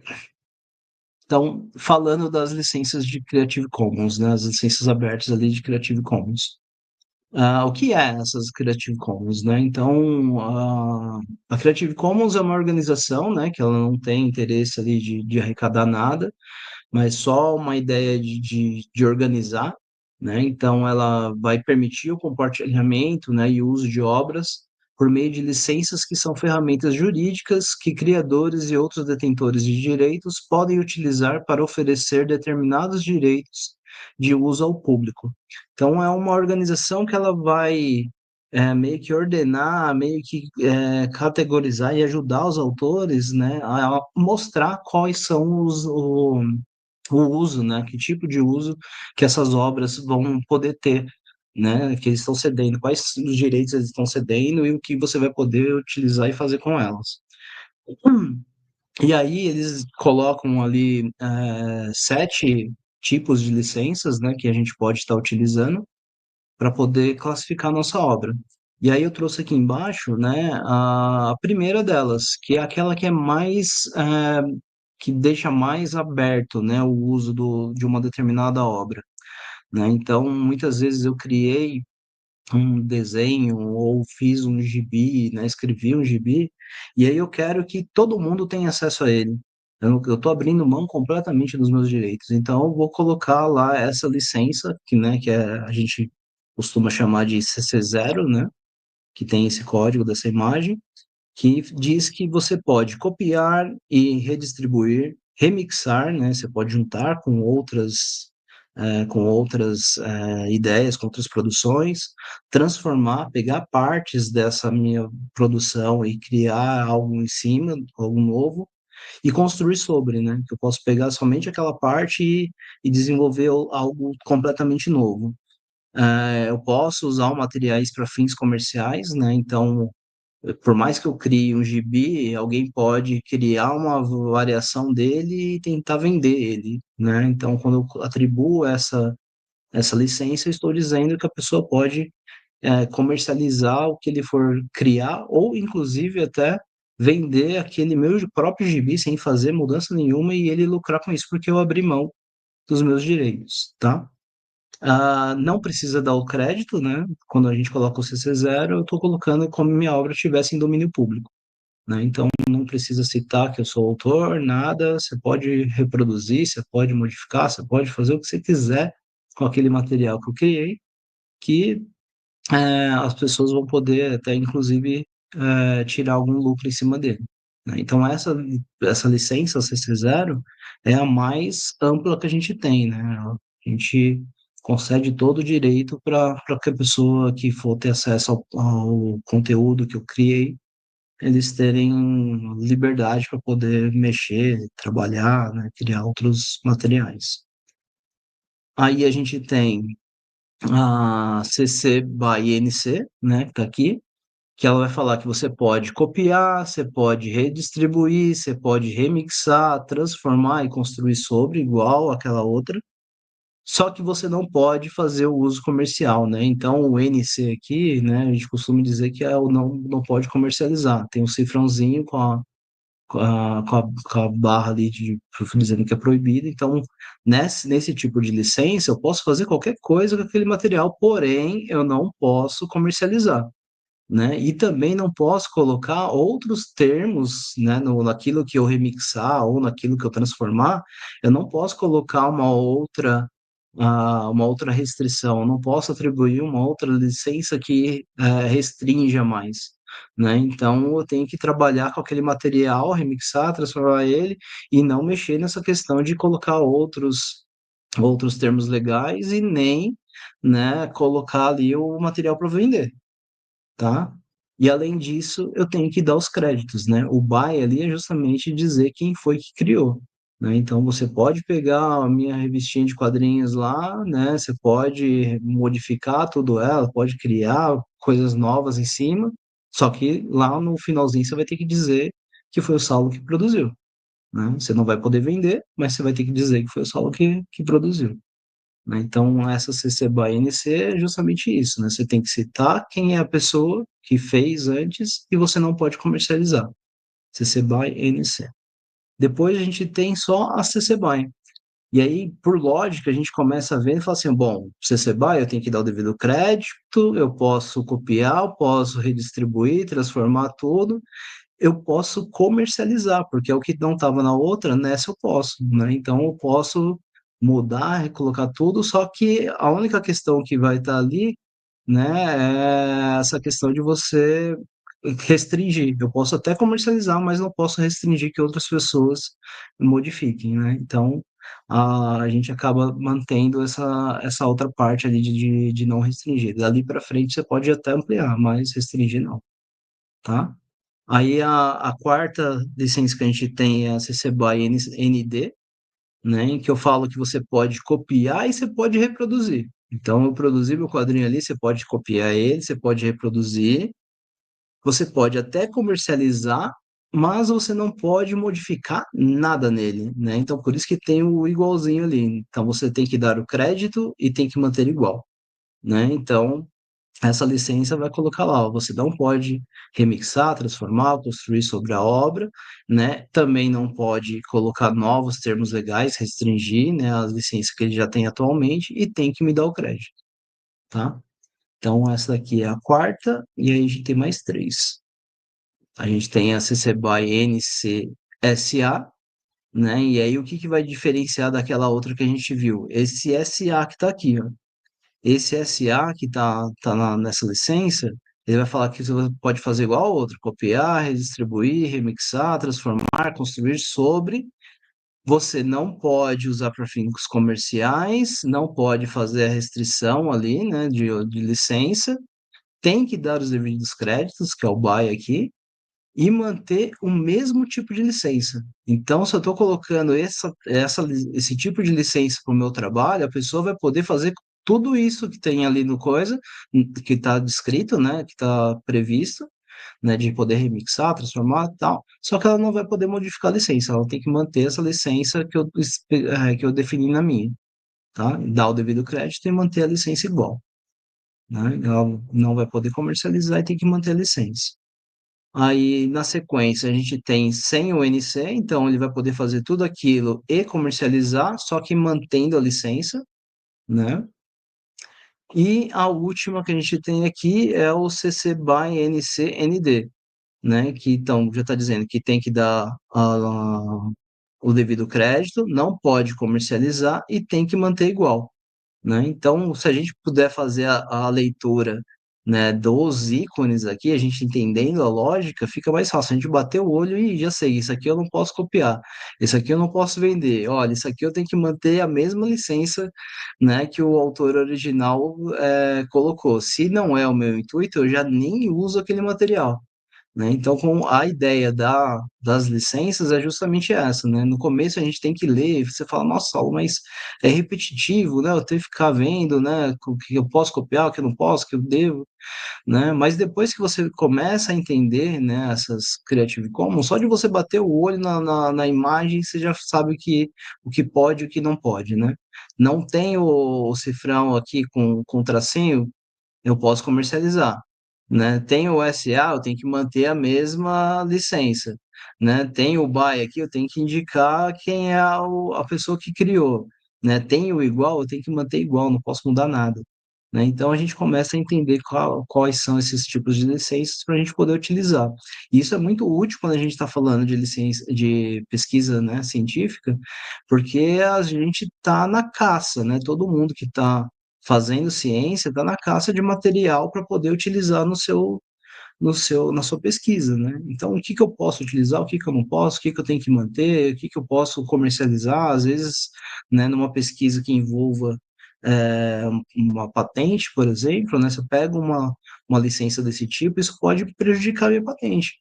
Então, falando das licenças de Creative Commons, né, as licenças abertas ali de Creative Commons. O que é essas Creative Commons, né? Então, a Creative Commons é uma organização, né, que ela não tem interesse ali de arrecadar nada, mas só uma ideia de organizar, né? Então, ela vai permitir o compartilhamento, né, e o uso de obras por meio de licenças que são ferramentas jurídicas que criadores e outros detentores de direitos podem utilizar para oferecer determinados direitos de uso ao público. Então, é uma organização que ela vai meio que ordenar, meio que categorizar e ajudar os autores, né, a mostrar quais são o uso, né, que tipo de uso que essas obras vão poder ter, né, que eles estão cedendo, quais os direitos eles estão cedendo e o que você vai poder utilizar e fazer com elas. E aí eles colocam ali 7 tipos de licenças, né, que a gente pode estar utilizando para poder classificar a nossa obra. E aí eu trouxe aqui embaixo, né, a primeira delas, que é aquela que é mais, que deixa mais aberto, né, o uso de uma determinada obra, né? Então, muitas vezes eu criei um desenho ou fiz um gibi, né, escrevi um gibi, e aí eu quero que todo mundo tenha acesso a ele. Eu estou abrindo mão completamente dos meus direitos, então eu vou colocar lá essa licença, que a gente costuma chamar de CC0, né, que tem esse código dessa imagem, que diz que você pode copiar e redistribuir, remixar, né? Você pode juntar com outras ideias, com outras produções, transformar, pegar partes dessa minha produção e criar algo em cima, algo novo, e construir sobre, né? Que eu posso pegar somente aquela parte e desenvolver algo completamente novo. Eu posso usar materiais para fins comerciais, né? Então, por mais que eu crie um gibi, alguém pode criar uma variação dele e tentar vender ele, né? Então, quando eu atribuo essa licença, eu estou dizendo que a pessoa pode comercializar o que ele for criar, ou inclusive até vender aquele meu próprio gibi sem fazer mudança nenhuma e ele lucrar com isso, porque eu abri mão dos meus direitos, tá? Não precisa dar o crédito, né? Quando a gente coloca o CC0, eu estou colocando como minha obra estivesse em domínio público, né? Então, não precisa citar que eu sou autor, nada. Você pode reproduzir, você pode modificar, você pode fazer o que você quiser com aquele material que eu criei, que as pessoas vão poder até, inclusive, tirar algum lucro em cima dele, né? Então, essa licença CC0 é a mais ampla que a gente tem, né? A gente concede todo o direito para que a pessoa que for ter acesso ao conteúdo que eu criei, eles terem liberdade para poder mexer, trabalhar, né? Criar outros materiais. Aí a gente tem a CC by NC, né, que está aqui, que ela vai falar que você pode copiar, você pode redistribuir, você pode remixar, transformar e construir sobre igual aquela outra, só que você não pode fazer o uso comercial, né? Então o NC aqui, né, a gente costuma dizer que é o não pode comercializar. Tem um cifrãozinho com a barra ali dizendo que é proibido. Então, nesse tipo de licença, eu posso fazer qualquer coisa com aquele material, porém, eu não posso comercializar, né? E também não posso colocar outros termos, né, naquilo que eu remixar ou naquilo que eu transformar, eu não posso colocar uma outra restrição, eu não posso atribuir uma outra licença que restrinja mais, né? Então eu tenho que trabalhar com aquele material, remixar, transformar ele e não mexer nessa questão de colocar outros termos legais e nem, né, colocar ali o material para vender, tá? E além disso, eu tenho que dar os créditos, né? O buy ali é justamente dizer quem foi que criou, né? Então você pode pegar a minha revistinha de quadrinhos lá, né? Você pode modificar tudo ela, pode criar coisas novas em cima, só que lá no finalzinho você vai ter que dizer que foi o Saulo que produziu, né? Você não vai poder vender, mas você vai ter que dizer que foi o Saulo que produziu, né? Então, essa CC BY NC é justamente isso, né? Você tem que citar quem é a pessoa que fez antes e você não pode comercializar. CC BY NC. Depois a gente tem só a CC BY. E aí, por lógica, a gente começa a ver e fala assim, bom, CC BY eu tenho que dar o devido crédito, eu posso copiar, eu posso redistribuir, transformar tudo, eu posso comercializar, porque é o que não estava na outra, nessa eu posso, né? Então eu posso mudar, recolocar tudo, só que a única questão que vai estar ali, né, é essa questão de você restringir. Eu posso até comercializar, mas não posso restringir que outras pessoas modifiquem, né? Então a gente acaba mantendo essa outra parte ali de não restringir. Dali para frente você pode até ampliar, mas restringir não, tá? Aí a quarta licença que a gente tem é a CC BY ND, né, em que eu falo que você pode copiar e você pode reproduzir. Então, eu produzi meu quadrinho ali, você pode copiar ele, você pode reproduzir, você pode até comercializar, mas você não pode modificar nada nele, né? Então, por isso que tem o igualzinho ali. Então, você tem que dar o crédito e tem que manter igual, né? Então, essa licença vai colocar lá, ó, você não pode remixar, transformar, construir sobre a obra, né? Também não pode colocar novos termos legais, restringir, né, as licenças que ele já tem atualmente e tem que me dar o crédito, tá? Então, essa daqui é a quarta, e aí a gente tem mais três. A gente tem a CC BY NC-SA, né? E aí o que vai diferenciar daquela outra que a gente viu? Esse SA que está aqui, ó. Esse SA que tá nessa licença, ele vai falar que você pode fazer igual ao outro, copiar, redistribuir, remixar, transformar, construir sobre. Você não pode usar para fins comerciais, não pode fazer a restrição ali, né, de licença, tem que dar os devidos créditos, que é o buy aqui, e manter o mesmo tipo de licença. Então, se eu estou colocando esse tipo de licença para o meu trabalho, a pessoa vai poder fazer tudo isso que tem ali no coisa, que está descrito, né, que está previsto, né, de poder remixar, transformar e tal, só que ela não vai poder modificar a licença, ela tem que manter essa licença que eu defini na minha, tá? Dar o devido crédito e manter a licença igual, né? Ela não vai poder comercializar e tem que manter a licença. Aí, na sequência, a gente tem sem o NC, então ele vai poder fazer tudo aquilo e comercializar, só que mantendo a licença, né? E a última que a gente tem aqui é o CC BY NC ND, né? Que então já está dizendo que tem que dar o devido crédito, não pode comercializar e tem que manter igual, né? Então, se a gente puder fazer a leitura, né, dos ícones aqui, a gente entendendo a lógica, fica mais fácil. A gente bater o olho e já sei, isso aqui eu não posso copiar, isso aqui eu não posso vender. Olha, isso aqui eu tenho que manter a mesma licença, né, que o autor original colocou. Se não é o meu intuito, eu já nem uso aquele material. Né? Então, com a ideia das licenças é justamente essa, né? No começo a gente tem que ler, você fala, nossa, Saulo, mas é repetitivo, né? Eu tenho que ficar vendo, né? O que eu posso copiar, o que eu não posso, o que eu devo, né? Mas depois que você começa a entender, né, essas Creative Commons, só de você bater o olho na imagem, você já sabe o que pode e o que não pode, né? Não tem o cifrão aqui com tracinho, eu posso comercializar, né? Tem o SA, eu tenho que manter a mesma licença, né? Tem o BY aqui, eu tenho que indicar quem é a pessoa que criou, né? Tem o igual, eu tenho que manter igual, não posso mudar nada, né? Então a gente começa a entender quais são esses tipos de licenças para a gente poder utilizar. E isso é muito útil quando a gente está falando de licença, de pesquisa, né, científica, porque a gente está na caça, né? Todo mundo que está fazendo ciência, está na caça de material para poder utilizar na sua pesquisa, né? Então, o que que eu posso utilizar, o que que eu não posso, o que que eu tenho que manter, o que que eu posso comercializar, às vezes, né, numa pesquisa que envolva é, uma patente, por exemplo, né? Se eu pego uma licença desse tipo, isso pode prejudicar a minha patente,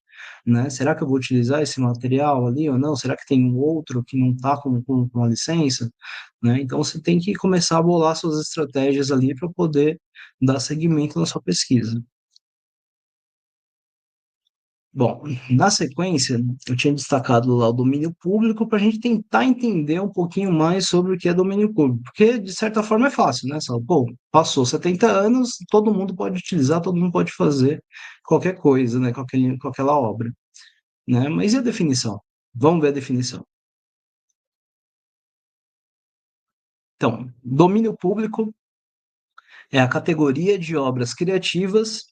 né? Será que eu vou utilizar esse material ali ou não? Será que tem um outro que não está com uma licença? Né? Então, você tem que começar a bolar suas estratégias ali para poder dar seguimento na sua pesquisa. Bom, na sequência, eu tinha destacado lá o domínio público para a gente tentar entender um pouquinho mais sobre o que é domínio público, porque de certa forma é fácil, né? Só, pô, passou 70 anos, todo mundo pode utilizar, todo mundo pode fazer qualquer coisa, né, com aquela obra, né? Mas e a definição? Vamos ver a definição. Então, domínio público é a categoria de obras criativas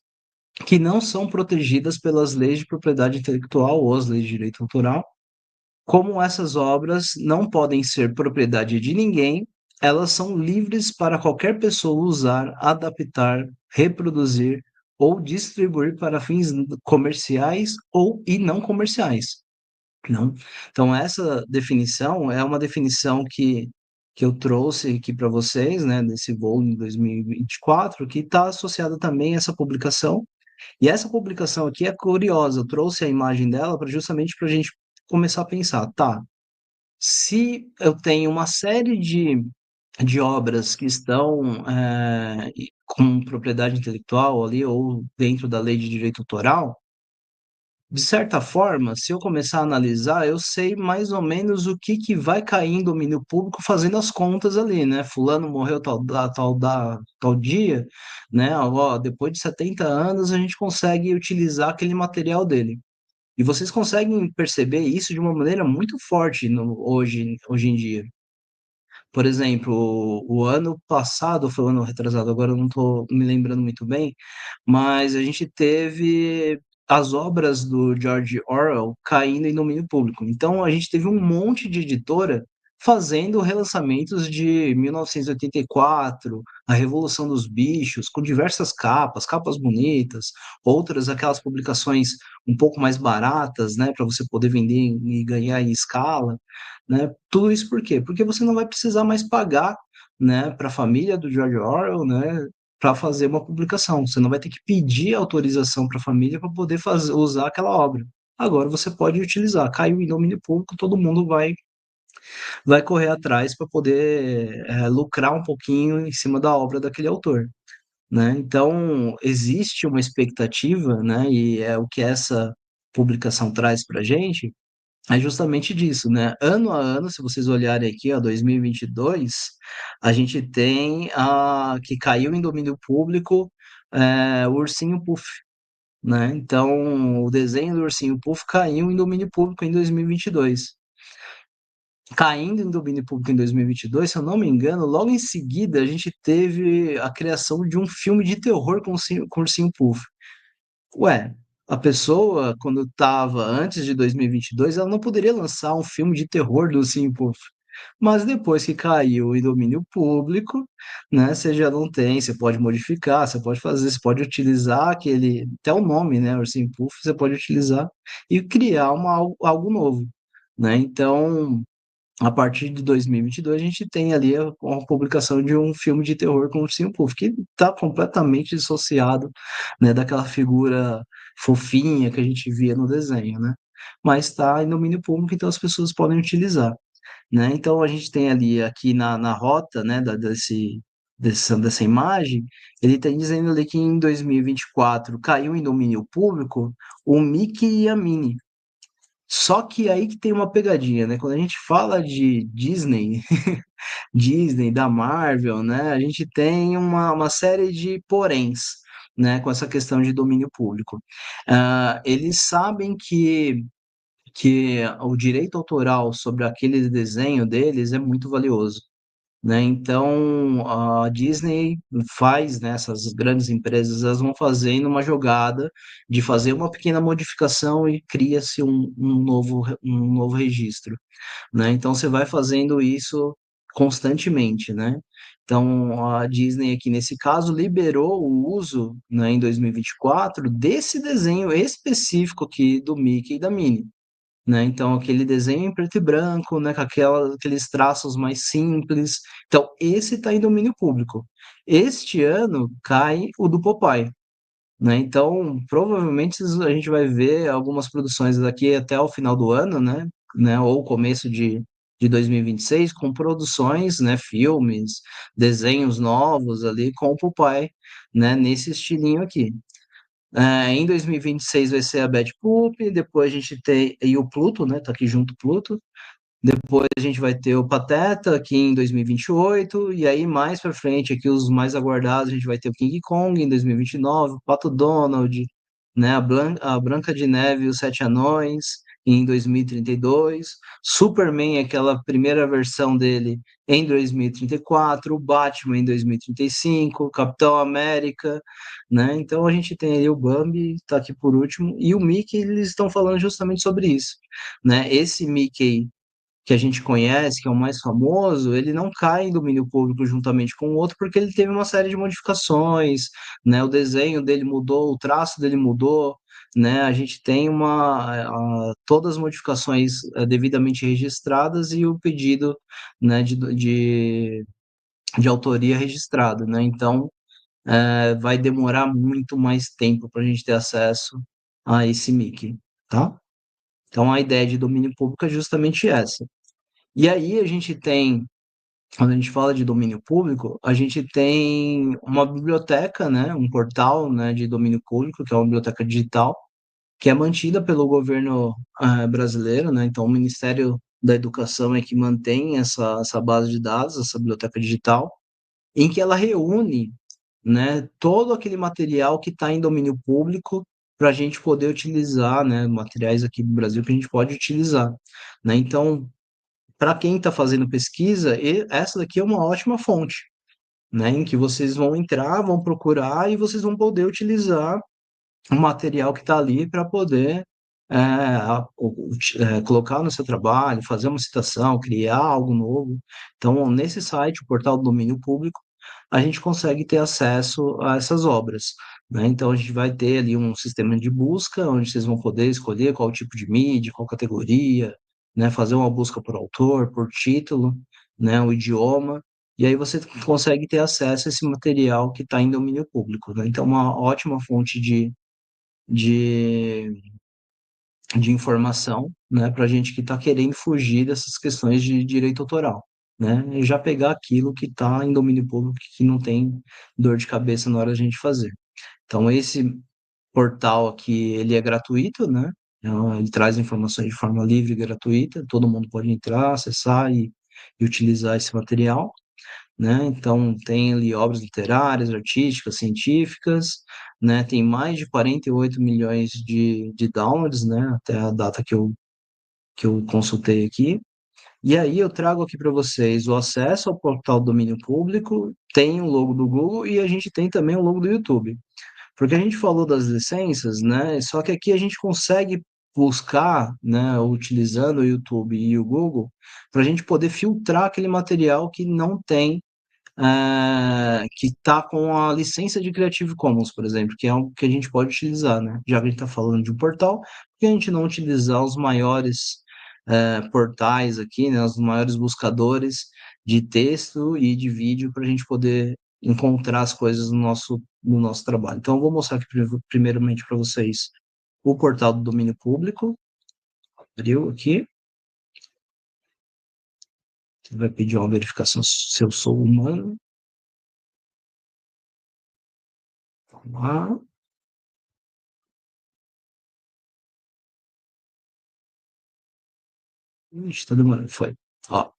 que não são protegidas pelas leis de propriedade intelectual ou as leis de direito autoral. Como essas obras não podem ser propriedade de ninguém, elas são livres para qualquer pessoa usar, adaptar, reproduzir ou distribuir para fins comerciais ou e não comerciais. Não? Então, essa definição é uma definição que eu trouxe aqui para vocês, né, desse volume 2024, que está associada também a essa publicação, e essa publicação aqui é curiosa, eu trouxe a imagem dela para justamente para a gente começar a pensar, tá, se eu tenho uma série de obras que estão com propriedade intelectual ali ou dentro da lei de direito autoral, de certa forma, se eu começar a analisar, eu sei mais ou menos o que que vai cair em domínio público fazendo as contas ali, né? Fulano morreu tal dia, né? Ó, depois de 70 anos a gente consegue utilizar aquele material dele. E vocês conseguem perceber isso de uma maneira muito forte hoje em dia. Por exemplo, o ano passado, ou foi o ano retrasado, agora eu não estou me lembrando muito bem, mas a gente teve as obras do George Orwell caindo em domínio público. Então, a gente teve um monte de editora fazendo relançamentos de 1984, A Revolução dos Bichos, com diversas capas, capas bonitas, outras aquelas publicações um pouco mais baratas, né, para você poder vender e ganhar em escala, né? Tudo isso por quê? Porque você não vai precisar mais pagar, né, para a família do George Orwell, né, para fazer uma publicação. Você não vai ter que pedir autorização para a família para poder usar aquela obra. Agora você pode utilizar. Caiu em domínio público, todo mundo vai correr atrás para poder lucrar um pouquinho em cima da obra daquele autor. Né? Então, existe uma expectativa, né, e é o que essa publicação traz para a gente, é justamente disso, né? Ano a ano, se vocês olharem aqui, ó, 2022, a gente tem que caiu em domínio público o Ursinho Puff, né? Então, o desenho do Ursinho Puff caiu em domínio público em 2022. Caindo em domínio público em 2022, se eu não me engano, logo em seguida a gente teve a criação de um filme de terror com o Ursinho Puff. Ué, a pessoa, quando estava antes de 2022, ela não poderia lançar um filme de terror do Ursinho Puff, Mas depois que caiu em domínio público, né, você já não tem, você pode modificar, você pode fazer, você pode utilizar aquele, até o nome, né, Ursinho Puff, você pode utilizar e criar algo novo, né? Então, a partir de 2022, a gente tem ali a publicação de um filme de terror com o Ursinho Puff, que está completamente dissociado, né, daquela figura fofinha que a gente via no desenho, né? Mas está em domínio público, então as pessoas podem utilizar, né? Então a gente tem ali aqui na rota, né, dessa imagem, ele está dizendo ali que em 2024 caiu em domínio público o Mickey e a Minnie. Só que aí que tem uma pegadinha, né? Quando a gente fala de Disney, Disney, da Marvel, né? A gente tem uma série de poréns, né? Com essa questão de domínio público. Eles sabem que o direito autoral sobre aquele desenho deles é muito valioso, né? Então, a Disney faz, né, essas grandes empresas, elas vão fazendo uma jogada de fazer uma pequena modificação e cria-se um novo registro, né? Então, você vai fazendo isso constantemente, né? Então, a Disney aqui, nesse caso, liberou o uso, né, em 2024, desse desenho específico aqui do Mickey e da Minnie, né? Então, aquele desenho em preto e branco, né? Com aqueles traços mais simples. Então, esse está em domínio público. Este ano cai o do Popeye, né? Então, provavelmente a gente vai ver algumas produções daqui até o final do ano, né? Ou começo de 2026, com produções, né? Filmes, desenhos novos ali com o Popeye, né? Nesse estilinho aqui. Em 2026 vai ser a Betty Boop, depois a gente tem e o Pluto, né? Tá aqui junto o Pluto. Depois a gente vai ter o Pateta aqui em 2028, e aí mais para frente, aqui os mais aguardados, a gente vai ter o King Kong em 2029, o Pato Donald, né, a Branca de Neve e os Sete Anões em 2032, Superman, aquela primeira versão dele em 2034, o Batman em 2035, Capitão América, né? Então a gente tem aí o Bambi, tá aqui por último, e o Mickey, eles estão falando justamente sobre isso, né? Esse Mickey que a gente conhece, que é o mais famoso, ele não cai em domínio público juntamente com o outro, porque ele teve uma série de modificações, né? O desenho dele mudou, o traço dele mudou, né? A gente tem todas as modificações devidamente registradas e o pedido, né, de autoria registrado, né? Então, vai demorar muito mais tempo para a gente ter acesso a esse Mickey, tá? Então, a ideia de domínio público é justamente essa. E aí a gente tem, quando a gente fala de domínio público, a gente tem uma biblioteca, né, um portal, né, de domínio público, que é uma biblioteca digital, que é mantida pelo governo brasileiro, né, então o Ministério da Educação é que mantém essa base de dados, essa biblioteca digital, em que ela reúne, né, todo aquele material que está em domínio público para a gente poder utilizar, né, materiais aqui do Brasil que a gente pode utilizar, né, então para quem está fazendo pesquisa, essa daqui é uma ótima fonte, né, em que vocês vão entrar, vão procurar e vocês vão poder utilizar o material que está ali para poder colocar no seu trabalho, fazer uma citação, criar algo novo. Então, nesse site, o portal do domínio público, a gente consegue ter acesso a essas obras, né? Então, a gente vai ter ali um sistema de busca, onde vocês vão poder escolher qual tipo de mídia, qual categoria, né? Fazer uma busca por autor, por título, né? O idioma, e aí você consegue ter acesso a esse material que está em domínio público, né? Então, uma ótima fonte de, de informação, né? Para a gente que está querendo fugir dessas questões de direito autoral, né? E já pegar aquilo que está em domínio público, que não tem dor de cabeça na hora de a gente fazer. Então, esse portal aqui, ele é gratuito, né? Então, ele traz informações de forma livre e gratuita, todo mundo pode entrar, acessar e utilizar esse material, né? Então, tem ali obras literárias, artísticas, científicas, né? Tem mais de 48 milhões de downloads, né? Até a data que eu consultei aqui. E aí eu trago aqui para vocês o acesso ao portal do domínio público, tem o logo do Google e a gente tem também o logo do YouTube. Porque a gente falou das licenças, né? Só que aqui a gente consegue buscar, né, utilizando o YouTube e o Google, para a gente poder filtrar aquele material que não tem, que está com a licença de Creative Commons, por exemplo, que é algo que a gente pode utilizar, né? Já que a gente está falando de um portal, por que a gente não utilizar os maiores portais aqui, né, os maiores buscadores de texto e de vídeo para a gente poder encontrar as coisas no nosso trabalho. Então, eu vou mostrar aqui primeiramente para vocês o portal do domínio público. Abriu aqui. Você vai pedir uma verificação se eu sou humano. Vamos lá. Ixi, tá demorando. Foi. Ó,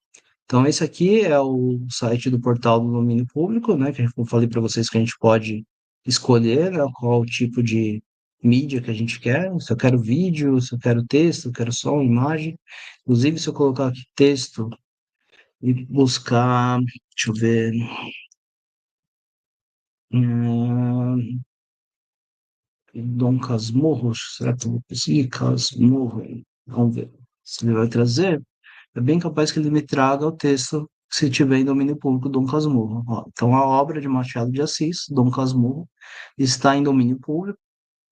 então, esse aqui é o site do portal do domínio público, né? Que eu falei para vocês que a gente pode escolher, né, qual o tipo de mídia que a gente quer. Se eu quero vídeo, se eu quero texto, se eu quero som, imagem. Inclusive, se eu colocar aqui texto e buscar, deixa eu ver, Dom Casmurro, será que eu vou conseguir? Casmurro, vamos ver se ele vai trazer. É bem capaz que ele me traga o texto, se tiver em domínio público, Dom Casmurro. Ó, então, a obra de Machado de Assis, Dom Casmurro, está em domínio público.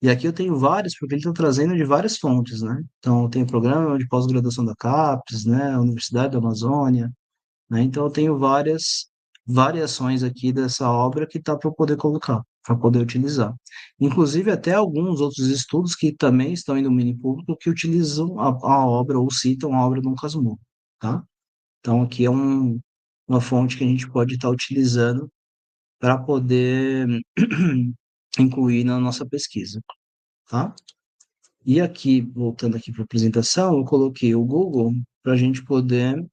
E aqui eu tenho vários, porque ele está trazendo de várias fontes, né? Então, eu tenho programa de pós-graduação da CAPES, né? Universidade da Amazônia, né? Então, eu tenho várias variações aqui dessa obra que está para eu poder colocar, para poder utilizar. Inclusive, até alguns outros estudos que também estão em domínio público que utilizam a obra ou citam a obra do Dom Casmurro, tá? Então, aqui é uma fonte que a gente pode estar utilizando para poder incluir na nossa pesquisa, tá? E aqui, voltando aqui para a apresentação, eu coloquei o Google para a gente poder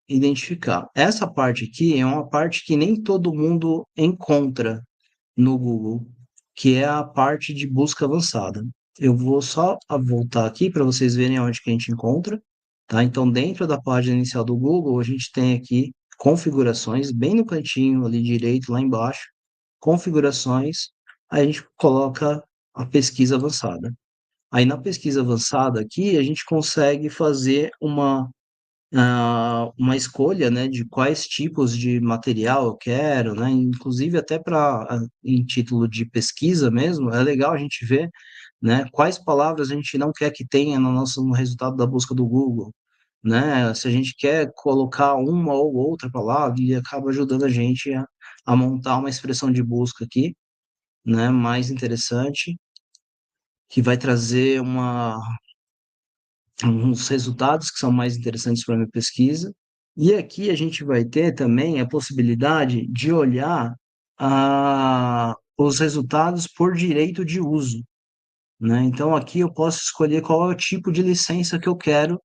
identificar. Essa parte aqui é uma parte que nem todo mundo encontra no Google, que é a parte de busca avançada. Eu vou só voltar aqui para vocês verem onde que a gente encontra, tá? Então, dentro da página inicial do Google, a gente tem aqui configurações, bem no cantinho ali direito, lá embaixo, configurações, aí a gente coloca a pesquisa avançada. Aí na pesquisa avançada aqui, a gente consegue fazer uma escolha, né, de quais tipos de material eu quero, né, inclusive até para em título de pesquisa mesmo, é legal a gente ver, né, quais palavras a gente não quer que tenha no resultado da busca do Google, né, se a gente quer colocar uma ou outra palavra, ele acaba ajudando a gente a montar uma expressão de busca aqui, né, mais interessante, que vai trazer uns resultados que são mais interessantes para a minha pesquisa. E aqui a gente vai ter também a possibilidade de olhar os resultados por direito de uso, né? Então aqui eu posso escolher qual é o tipo de licença que eu quero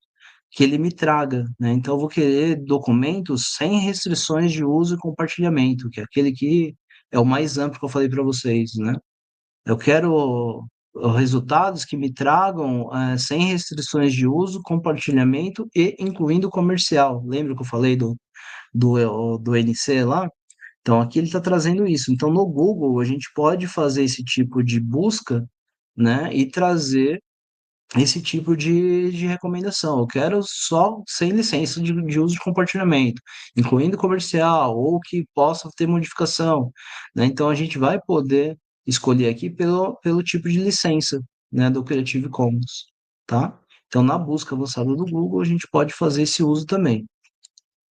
que ele me traga, né? Então eu vou querer documentos sem restrições de uso e compartilhamento, que é aquele que é o mais amplo que eu falei para vocês, né? Eu quero resultados que me tragam sem restrições de uso, compartilhamento e incluindo comercial. Lembra que eu falei do NC lá? Então, aqui ele está trazendo isso. Então, no Google, a gente pode fazer esse tipo de busca, né, e trazer esse tipo de recomendação. Eu quero só sem licença de uso de compartilhamento, incluindo comercial ou que possa ter modificação, né? Então a gente vai poder escolher aqui pelo tipo de licença, né, do Creative Commons, tá? Então na busca avançada do Google a gente pode fazer esse uso também.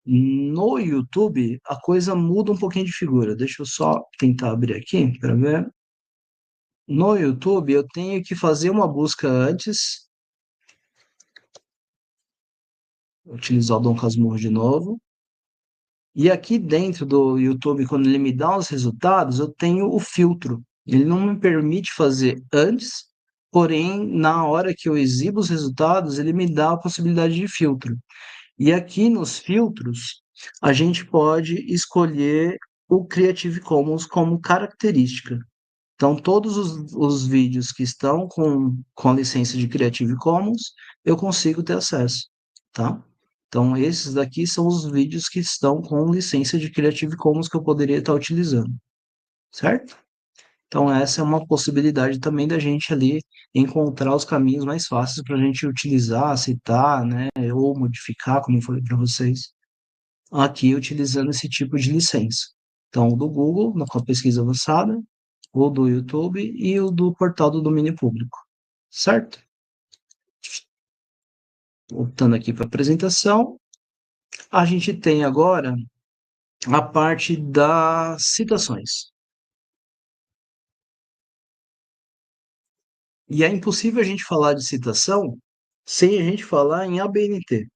No YouTube a coisa muda um pouquinho de figura. Deixa eu só tentar abrir aqui para ver. No YouTube eu tenho que fazer uma busca antes. Utilizar o Dom Casmurro de novo. E aqui dentro do YouTube, quando ele me dá os resultados, eu tenho o filtro. Ele não me permite fazer antes, porém, na hora que eu exibo os resultados, ele me dá a possibilidade de filtro. E aqui nos filtros, a gente pode escolher o Creative Commons como característica. Então, todos os vídeos que estão com a licença de Creative Commons, eu consigo ter acesso, tá? Então, esses daqui são os vídeos que estão com licença de Creative Commons que eu poderia estar utilizando, certo? Então, essa é uma possibilidade também da gente ali encontrar os caminhos mais fáceis para a gente utilizar, citar, né, ou modificar, como eu falei para vocês, aqui utilizando esse tipo de licença. Então, o do Google, com a pesquisa avançada, o do YouTube e o do portal do domínio público, certo? Voltando aqui para a apresentação, a gente tem agora a parte das citações. E é impossível a gente falar de citação sem a gente falar em ABNT.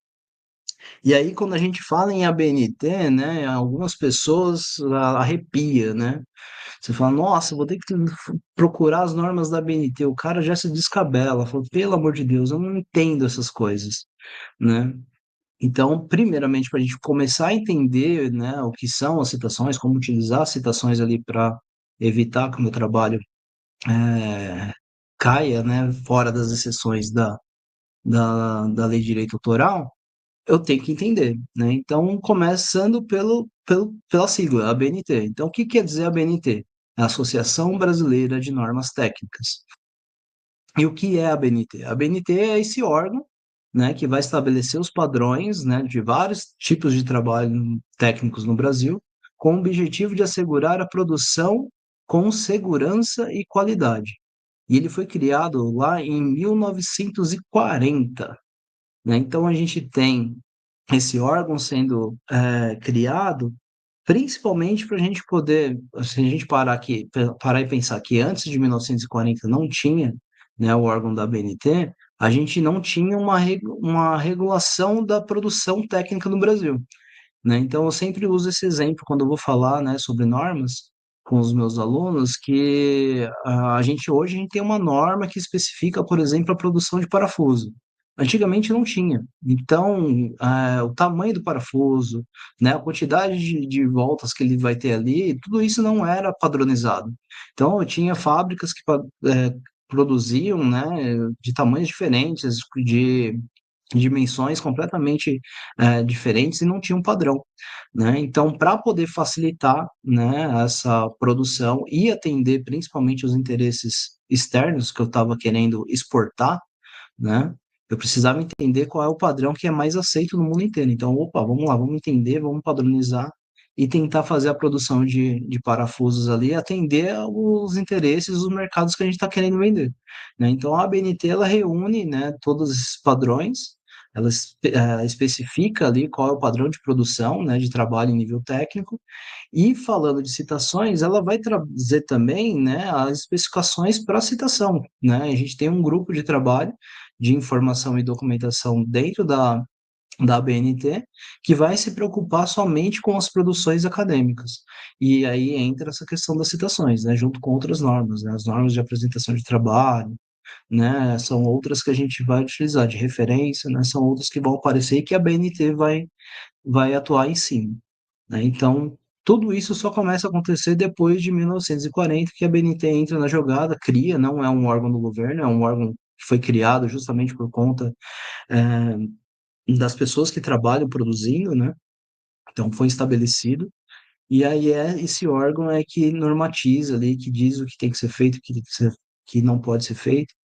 E aí, quando a gente fala em ABNT, né, algumas pessoas arrepia, né? Você fala, nossa, vou ter que procurar as normas da ABNT. O cara já se descabela, fala, pelo amor de Deus, eu não entendo essas coisas, né? Então, primeiramente, para a gente começar a entender, né, o que são as citações, como utilizar as citações ali para evitar que o meu trabalho caia, né, fora das exceções da lei de direito autoral, eu tenho que entender, né? Então, começando pela sigla, ABNT. Então, o que quer dizer ABNT? É a Associação Brasileira de Normas Técnicas. E o que é a ABNT? A ABNT é esse órgão, né, que vai estabelecer os padrões, né, de vários tipos de trabalho técnicos no Brasil, com o objetivo de assegurar a produção com segurança e qualidade. E ele foi criado lá em 1940, né? Então a gente tem esse órgão sendo criado principalmente para a gente poder, se a gente parar e pensar que antes de 1940 não tinha, né, o órgão da BNT, a gente não tinha uma regulação da produção técnica no Brasil, né? Então, eu sempre uso esse exemplo quando eu vou falar, né, sobre normas com os meus alunos, que a gente hoje a gente tem uma norma que especifica, por exemplo, a produção de parafuso. Antigamente não tinha. Então, o tamanho do parafuso, né, a quantidade de voltas que ele vai ter ali, tudo isso não era padronizado. Então, eu tinha fábricas que produziam, né, de tamanhos diferentes, de dimensões completamente diferentes e não tinha um padrão, né? Então, para poder facilitar, né, essa produção e atender principalmente os interesses externos que eu estava querendo exportar, né? Eu precisava entender qual é o padrão que é mais aceito no mundo inteiro. Então, opa, vamos lá, vamos entender, vamos padronizar e tentar fazer a produção de parafusos ali, atender os interesses dos mercados que a gente está querendo vender, né? Então, a ABNT, ela reúne, né, todos esses padrões, ela especifica ali qual é o padrão de produção, né, de trabalho em nível técnico, e falando de citações, ela vai trazer também, né, as especificações para citação, né? A gente tem um grupo de trabalho de informação e documentação dentro da ABNT, que vai se preocupar somente com as produções acadêmicas. E aí entra essa questão das citações, né, junto com outras normas, né, as normas de apresentação de trabalho, né, são outras que a gente vai utilizar de referência, né, são outras que vão aparecer e que a BNT vai atuar em cima, né? Então, tudo isso só começa a acontecer depois de 1940, que a BNT entra na jogada, cria, não é um órgão do governo, é um órgão que foi criado justamente por conta das pessoas que trabalham produzindo, né? Então, foi estabelecido. E aí esse órgão é que normatiza ali, que diz o que tem que ser feito, o que tem que que não pode ser feito,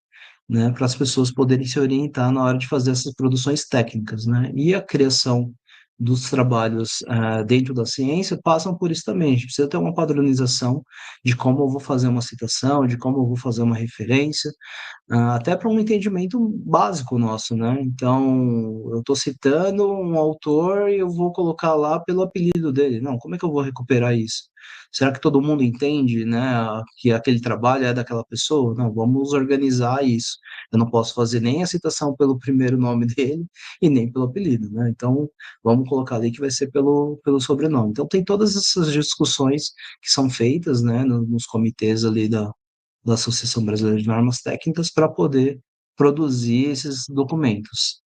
né, para as pessoas poderem se orientar na hora de fazer essas produções técnicas, né? E a criação dos trabalhos dentro da ciência passam por isso também. A gente precisa ter uma padronização de como eu vou fazer uma citação, de como eu vou fazer uma referência, até para um entendimento básico nosso, né? Então, eu estou citando um autor e eu vou colocar lá pelo apelido dele. Não, como é que eu vou recuperar isso? Será que todo mundo entende, né, que aquele trabalho é daquela pessoa? Não, vamos organizar isso. Eu não posso fazer nem a citação pelo primeiro nome dele e nem pelo apelido, né? Então, vamos colocar ali que vai ser pelo sobrenome. Então, tem todas essas discussões que são feitas, né, nos comitês ali da Associação Brasileira de Normas Técnicas para poder produzir esses documentos.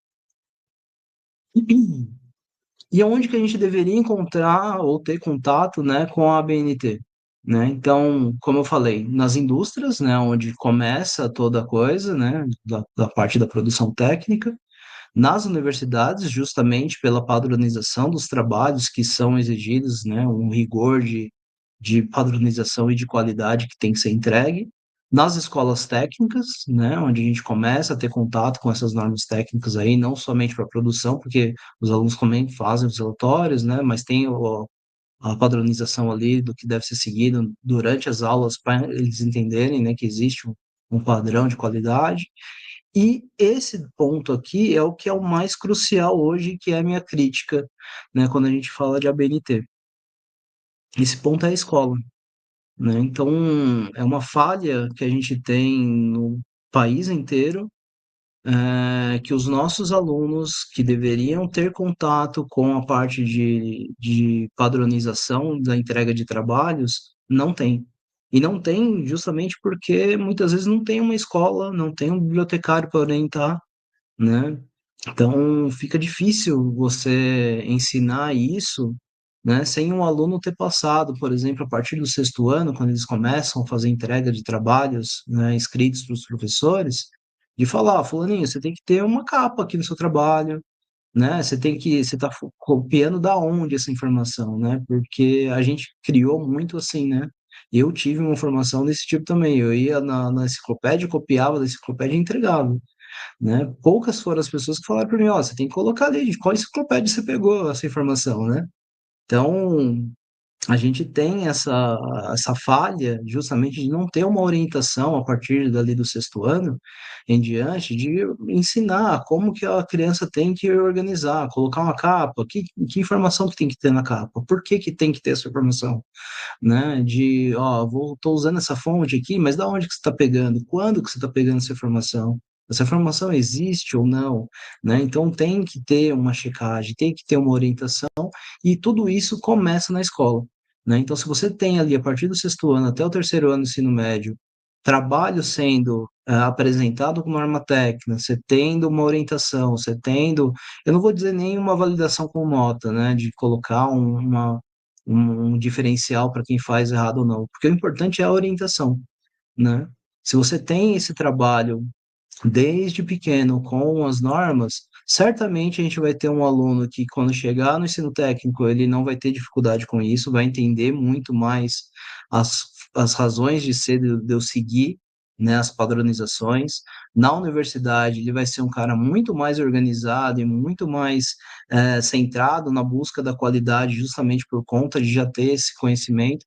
E onde que a gente deveria encontrar ou ter contato, né, com a ABNT, né? Então, como eu falei, nas indústrias, né, onde começa toda a coisa, né, da parte da produção técnica, nas universidades, justamente pela padronização dos trabalhos que são exigidos, né, um rigor de padronização e de qualidade que tem que ser entregue. Nas escolas técnicas, né, onde a gente começa a ter contato com essas normas técnicas aí, não somente para a produção, porque os alunos também fazem os relatórios, né, mas tem a padronização ali do que deve ser seguido durante as aulas para eles entenderem, né, que existe um padrão de qualidade. E esse ponto aqui é o que é o mais crucial hoje, que é a minha crítica, né, quando a gente fala de ABNT. Esse ponto é a escola, né? Então, é uma falha que a gente tem no país inteiro, que os nossos alunos que deveriam ter contato com a parte de padronização da entrega de trabalhos, não têm. E não tem justamente porque muitas vezes não tem uma escola, não tem um bibliotecário para orientar, né? Então, fica difícil você ensinar isso, né, sem um aluno ter passado, por exemplo, a partir do sexto ano, quando eles começam a fazer entrega de trabalhos, né, escritos para os professores, de falar, fulaninho, você tem que ter uma capa aqui no seu trabalho, né? Você está copiando da onde essa informação, né? Porque a gente criou muito assim, né? Eu tive uma formação desse tipo também. Eu ia na enciclopédia, copiava da enciclopédia e entregava, né? Poucas foram as pessoas que falaram para mim, ó, você tem que colocar ali de qual enciclopédia você pegou essa informação, né? Então, a gente tem essa falha justamente de não ter uma orientação a partir dali do sexto ano em diante, de ensinar como que a criança tem que organizar, colocar uma capa, que informação que tem que ter na capa, por que que tem que ter essa informação, né? De, ó, tô usando essa fonte aqui, mas da onde que você está pegando? Quando que você está pegando essa informação? Essa informação existe ou não, né? Então tem que ter uma checagem, tem que ter uma orientação, e tudo isso começa na escola, né? Então, se você tem ali, a partir do sexto ano até o terceiro ano do ensino médio, trabalho sendo apresentado com norma técnica, você tendo uma orientação, você tendo, eu não vou dizer nem uma validação com nota, né? De colocar um diferencial para quem faz errado ou não, porque o importante é a orientação, né? Se você tem esse trabalho desde pequeno com as normas, certamente a gente vai ter um aluno que, quando chegar no ensino técnico, ele não vai ter dificuldade com isso, vai entender muito mais as razões de ser de eu seguir, né, as padronizações. Na universidade, ele vai ser um cara muito mais organizado e muito mais centrado na busca da qualidade, justamente por conta de já ter esse conhecimento.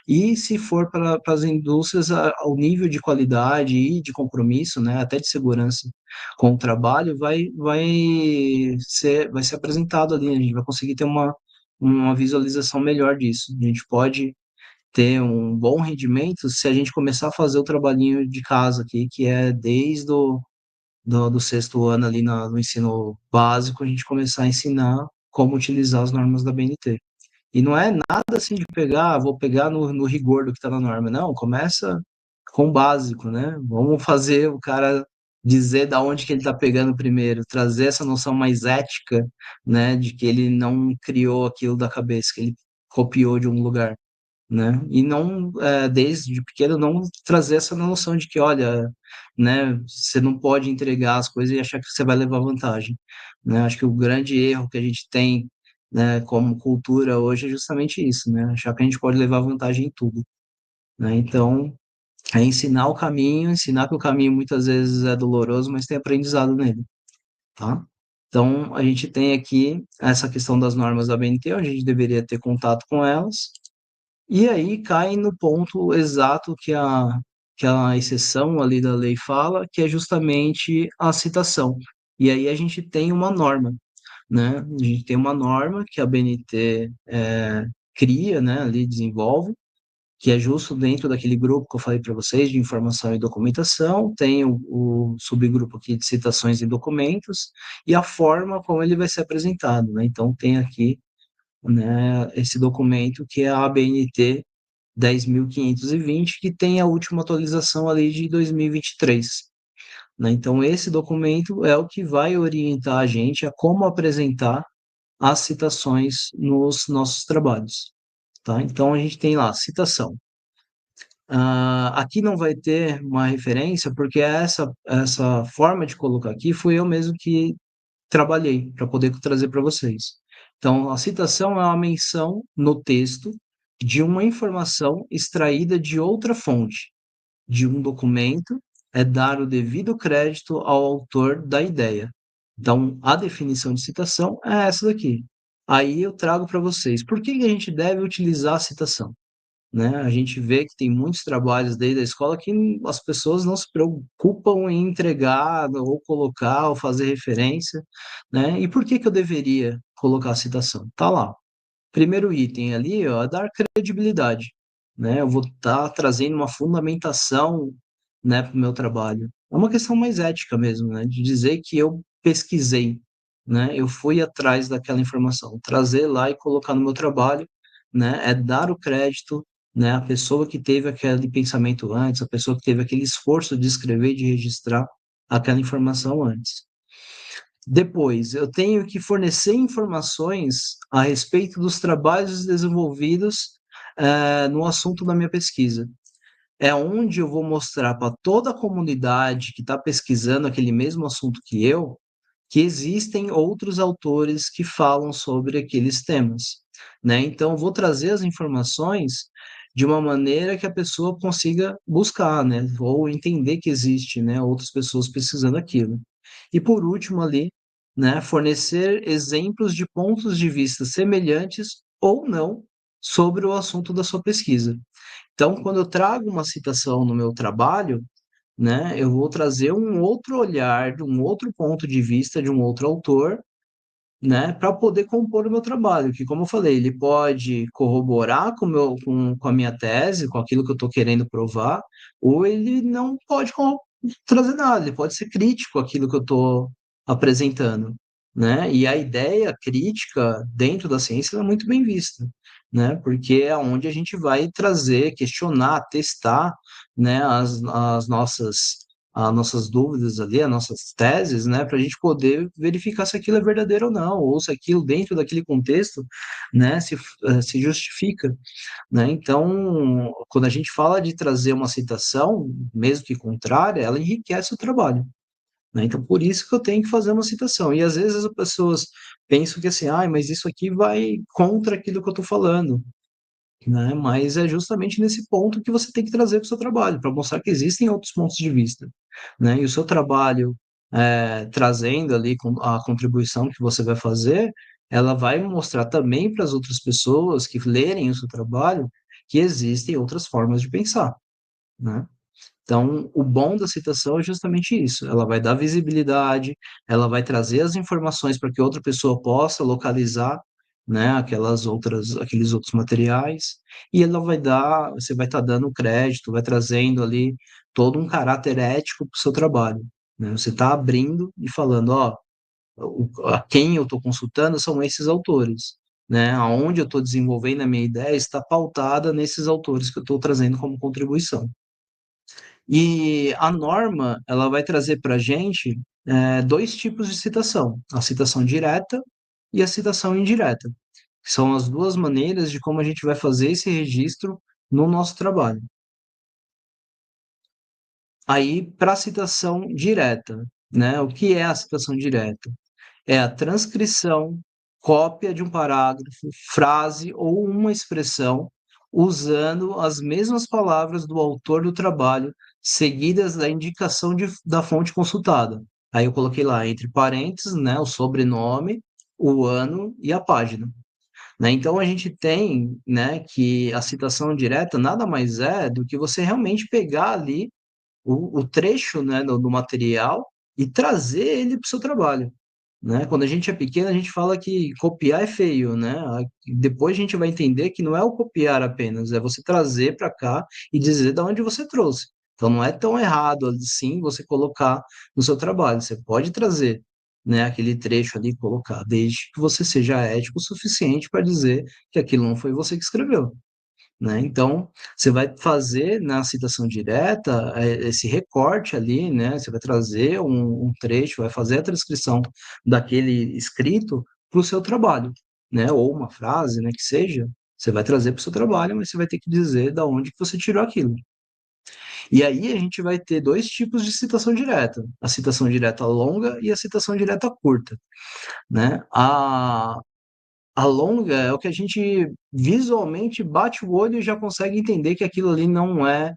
E se for para as indústrias, o nível de qualidade e de compromisso, né, até de segurança com o trabalho, vai ser apresentado ali, a gente vai conseguir ter uma visualização melhor disso. A gente pode ter um bom rendimento se a gente começar a fazer o trabalhinho de casa aqui, que é desde do sexto ano ali no ensino básico, a gente começar a ensinar como utilizar as normas da BNT. E não é nada assim de pegar, vou pegar no rigor do que está na norma. Não, começa com o básico, né? Vamos fazer o cara dizer da onde que ele está pegando primeiro, trazer essa noção mais ética, né? De que ele não criou aquilo da cabeça, que ele copiou de um lugar, né? E não, desde pequeno, não trazer essa noção de que, olha, né? Você não pode entregar as coisas e achar que você vai levar vantagem, né? Acho que o grande erro que a gente tem, né, como cultura hoje é justamente isso, né? Achar que a gente pode levar vantagem em tudo, né? Então, é ensinar o caminho, ensinar que o caminho muitas vezes é doloroso, mas tem aprendizado nele, tá? Então, a gente tem aqui essa questão das normas da BNT, onde a gente deveria ter contato com elas, e aí cai no ponto exato que a exceção ali da lei fala, que é justamente a citação. E aí a gente tem uma norma, né? A gente tem uma norma que a BNT cria, né, ali desenvolve, que é justo dentro daquele grupo que eu falei para vocês de informação e documentação, tem o subgrupo aqui de citações e documentos, e a forma como ele vai ser apresentado, né? Então tem aqui, né, esse documento que é a ABNT 10.520, que tem a última atualização ali de 2023, né? Então, esse documento é o que vai orientar a gente a como apresentar as citações nos nossos trabalhos, tá? Então, a gente tem lá, citação. Aqui não vai ter uma referência, porque essa forma de colocar aqui fui eu mesmo que trabalhei para poder trazer para vocês. Então, a citação é uma menção no texto de uma informação extraída de outra fonte, de um documento, é dar o devido crédito ao autor da ideia. Então, a definição de citação é essa daqui. Aí eu trago para vocês. Por que a gente deve utilizar a citação? Né? A gente vê que tem muitos trabalhos desde a escola que as pessoas não se preocupam em entregar ou colocar ou fazer referência, né? E por que eu deveria colocar a citação? Tá lá. Primeiro item ali, ó, é dar credibilidade, né? Eu vou estar trazendo uma fundamentação, né, para o meu trabalho. É uma questão mais ética mesmo, né? De dizer que eu pesquisei, né? Eu fui atrás daquela informação, trazer lá e colocar no meu trabalho, né? É dar o crédito, né? A pessoa que teve aquele pensamento antes, a pessoa que teve aquele esforço de escrever, de registrar aquela informação antes. Depois, eu tenho que fornecer informações a respeito dos trabalhos desenvolvidos no assunto da minha pesquisa. É onde eu vou mostrar para toda a comunidade que está pesquisando aquele mesmo assunto que existem outros autores que falam sobre aqueles temas, né? Então, eu vou trazer as informações de uma maneira que a pessoa consiga buscar, né? Ou entender que existe, né? Outras pessoas pesquisando aquilo. E por último ali, né? Fornecer exemplos de pontos de vista semelhantes ou não sobre o assunto da sua pesquisa. Então, quando eu trago uma citação no meu trabalho, né, eu vou trazer um outro olhar, de um outro ponto de vista de um outro autor, né, para poder compor o meu trabalho, que, como eu falei, ele pode corroborar com a minha tese, com aquilo que eu estou querendo provar, ou ele não pode trazer nada, ele pode ser crítico àquilo que eu estou apresentando, né? E a ideia crítica dentro da ciência ela é muito bem vista, né? Porque é onde a gente vai trazer, questionar, testar, né, as nossas dúvidas ali, as nossas teses, né, para a gente poder verificar se aquilo é verdadeiro ou não, ou se aquilo dentro daquele contexto, né, se justifica, né? Então, quando a gente fala de trazer uma citação, mesmo que contrária, ela enriquece o trabalho, né? Então, por isso que eu tenho que fazer uma citação. E às vezes as pessoas pensam que assim, ah, mas isso aqui vai contra aquilo que eu estou falando, né? Mas é justamente nesse ponto que você tem que trazer para o seu trabalho, para mostrar que existem outros pontos de vista, né? E o seu trabalho, trazendo ali a contribuição que você vai fazer, ela vai mostrar também para as outras pessoas que lerem o seu trabalho que existem outras formas de pensar, né? Então, o bom da citação é justamente isso. Ela vai dar visibilidade, ela vai trazer as informações para que outra pessoa possa localizar, né, aqueles outros materiais, e ela vai dar, você vai estar dando crédito, vai trazendo ali todo um caráter ético para o seu trabalho, né? Você está abrindo e falando, ó, a quem eu estou consultando são esses autores, né? Aonde eu estou desenvolvendo a minha ideia está pautada nesses autores que eu estou trazendo como contribuição. E a norma, ela vai trazer para a gente dois tipos de citação, a citação direta e a citação indireta, que são as duas maneiras de como a gente vai fazer esse registro no nosso trabalho. Aí, para a citação direta, né? O que é a citação direta? É a transcrição, cópia de um parágrafo, frase ou uma expressão, usando as mesmas palavras do autor do trabalho, seguidas da indicação da fonte consultada. Aí eu coloquei lá, entre parênteses, né, o sobrenome, o ano e a página. Né? Então a gente tem, né, que a citação direta nada mais é do que você realmente pegar ali o trecho, né, do material e trazer ele para o seu trabalho, né? Quando a gente é pequeno, a gente fala que copiar é feio, né? Depois a gente vai entender que não é o copiar apenas, é você trazer para cá e dizer de onde você trouxe. Então não é tão errado assim você colocar no seu trabalho. Você pode trazer, né, aquele trecho ali e colocar, desde que você seja ético o suficiente para dizer que aquilo não foi você que escreveu. Né? Então, você vai fazer na citação direta esse recorte ali, né? Você vai trazer um trecho, vai fazer a transcrição daquele escrito para o seu trabalho, né? Ou uma frase, né? Que seja, você vai trazer para o seu trabalho, mas você vai ter que dizer da onde que você tirou aquilo. E aí a gente vai ter dois tipos de citação direta: a citação direta longa e a citação direta curta, né? A longa é o que a gente visualmente bate o olho e já consegue entender que aquilo ali não é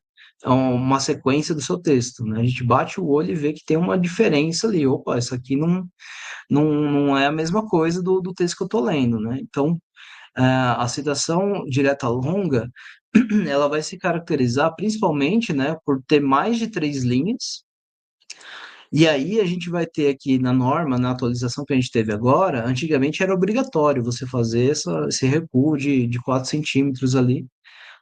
uma sequência do seu texto, né? A gente bate o olho e vê que tem uma diferença ali. Opa, isso aqui não é a mesma coisa do texto que eu estou lendo, né? Então, a citação direta longa, ela vai se caracterizar principalmente, né, por ter mais de 3 linhas. E aí a gente vai ter aqui na norma, na atualização que a gente teve agora, antigamente era obrigatório você fazer esse recuo de 4 centímetros ali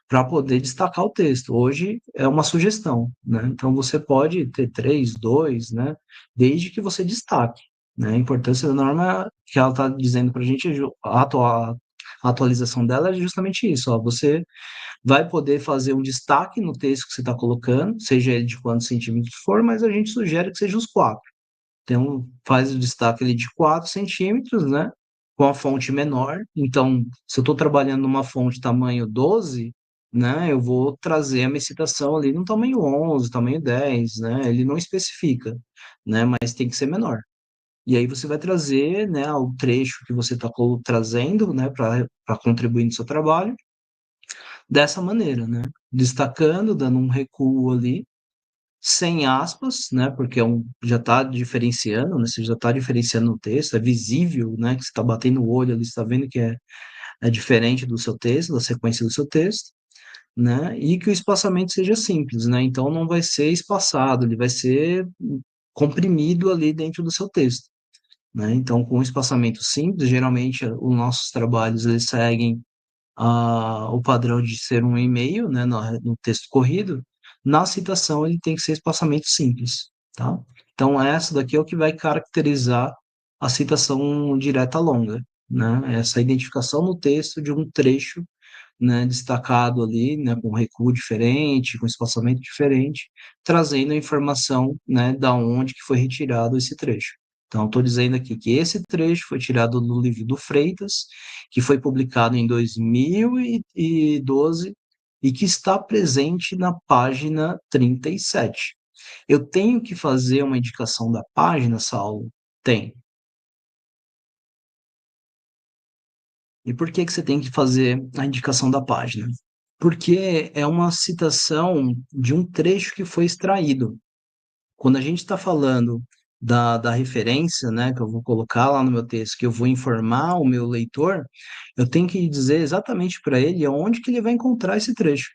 para poder destacar o texto. Hoje é uma sugestão, né? Então você pode ter 3, 2, né? Desde que você destaque, né? A importância da norma que ela está dizendo para a gente, a atualização dela é justamente isso, ó, você vai poder fazer um destaque no texto que você está colocando, seja ele de quantos centímetros for, mas a gente sugere que seja os 4. Então, faz o destaque ali de 4 centímetros, né? Com a fonte menor. Então, se eu estou trabalhando numa fonte tamanho 12, né? Eu vou trazer a minha citação ali no tamanho 11, tamanho 10, né? Ele não especifica, né? Mas tem que ser menor. E aí você vai trazer, né, o trecho que você está trazendo, né, para contribuir no seu trabalho, dessa maneira, né? Destacando, dando um recuo ali, sem aspas, né? Porque já está diferenciando, né? Você já está diferenciando o texto, é visível, né? Que você está batendo o olho ali, você está vendo que é diferente do seu texto, da sequência do seu texto, né? E que o espaçamento seja simples, né? Então não vai ser espaçado, ele vai ser comprimido ali dentro do seu texto, né? Então, com um espaçamento simples, geralmente os nossos trabalhos eles seguem o padrão de ser um e-mail, né, no texto corrido. Na citação, ele tem que ser espaçamento simples, tá? Então, essa daqui é o que vai caracterizar a citação direta longa, né? Essa identificação no texto de um trecho, né, destacado ali, né, com recuo diferente, com espaçamento diferente, trazendo a informação, né, da onde que foi retirado esse trecho. Então, estou dizendo aqui que esse trecho foi tirado do livro do Freitas, que foi publicado em 2012 e que está presente na página 37. Eu tenho que fazer uma indicação da página, Saulo? Tem. E por que que você tem que fazer a indicação da página? Porque é uma citação de um trecho que foi extraído. Quando a gente está falando da referência, né, que eu vou colocar lá no meu texto, que eu vou informar o meu leitor, eu tenho que dizer exatamente para ele aonde que ele vai encontrar esse trecho,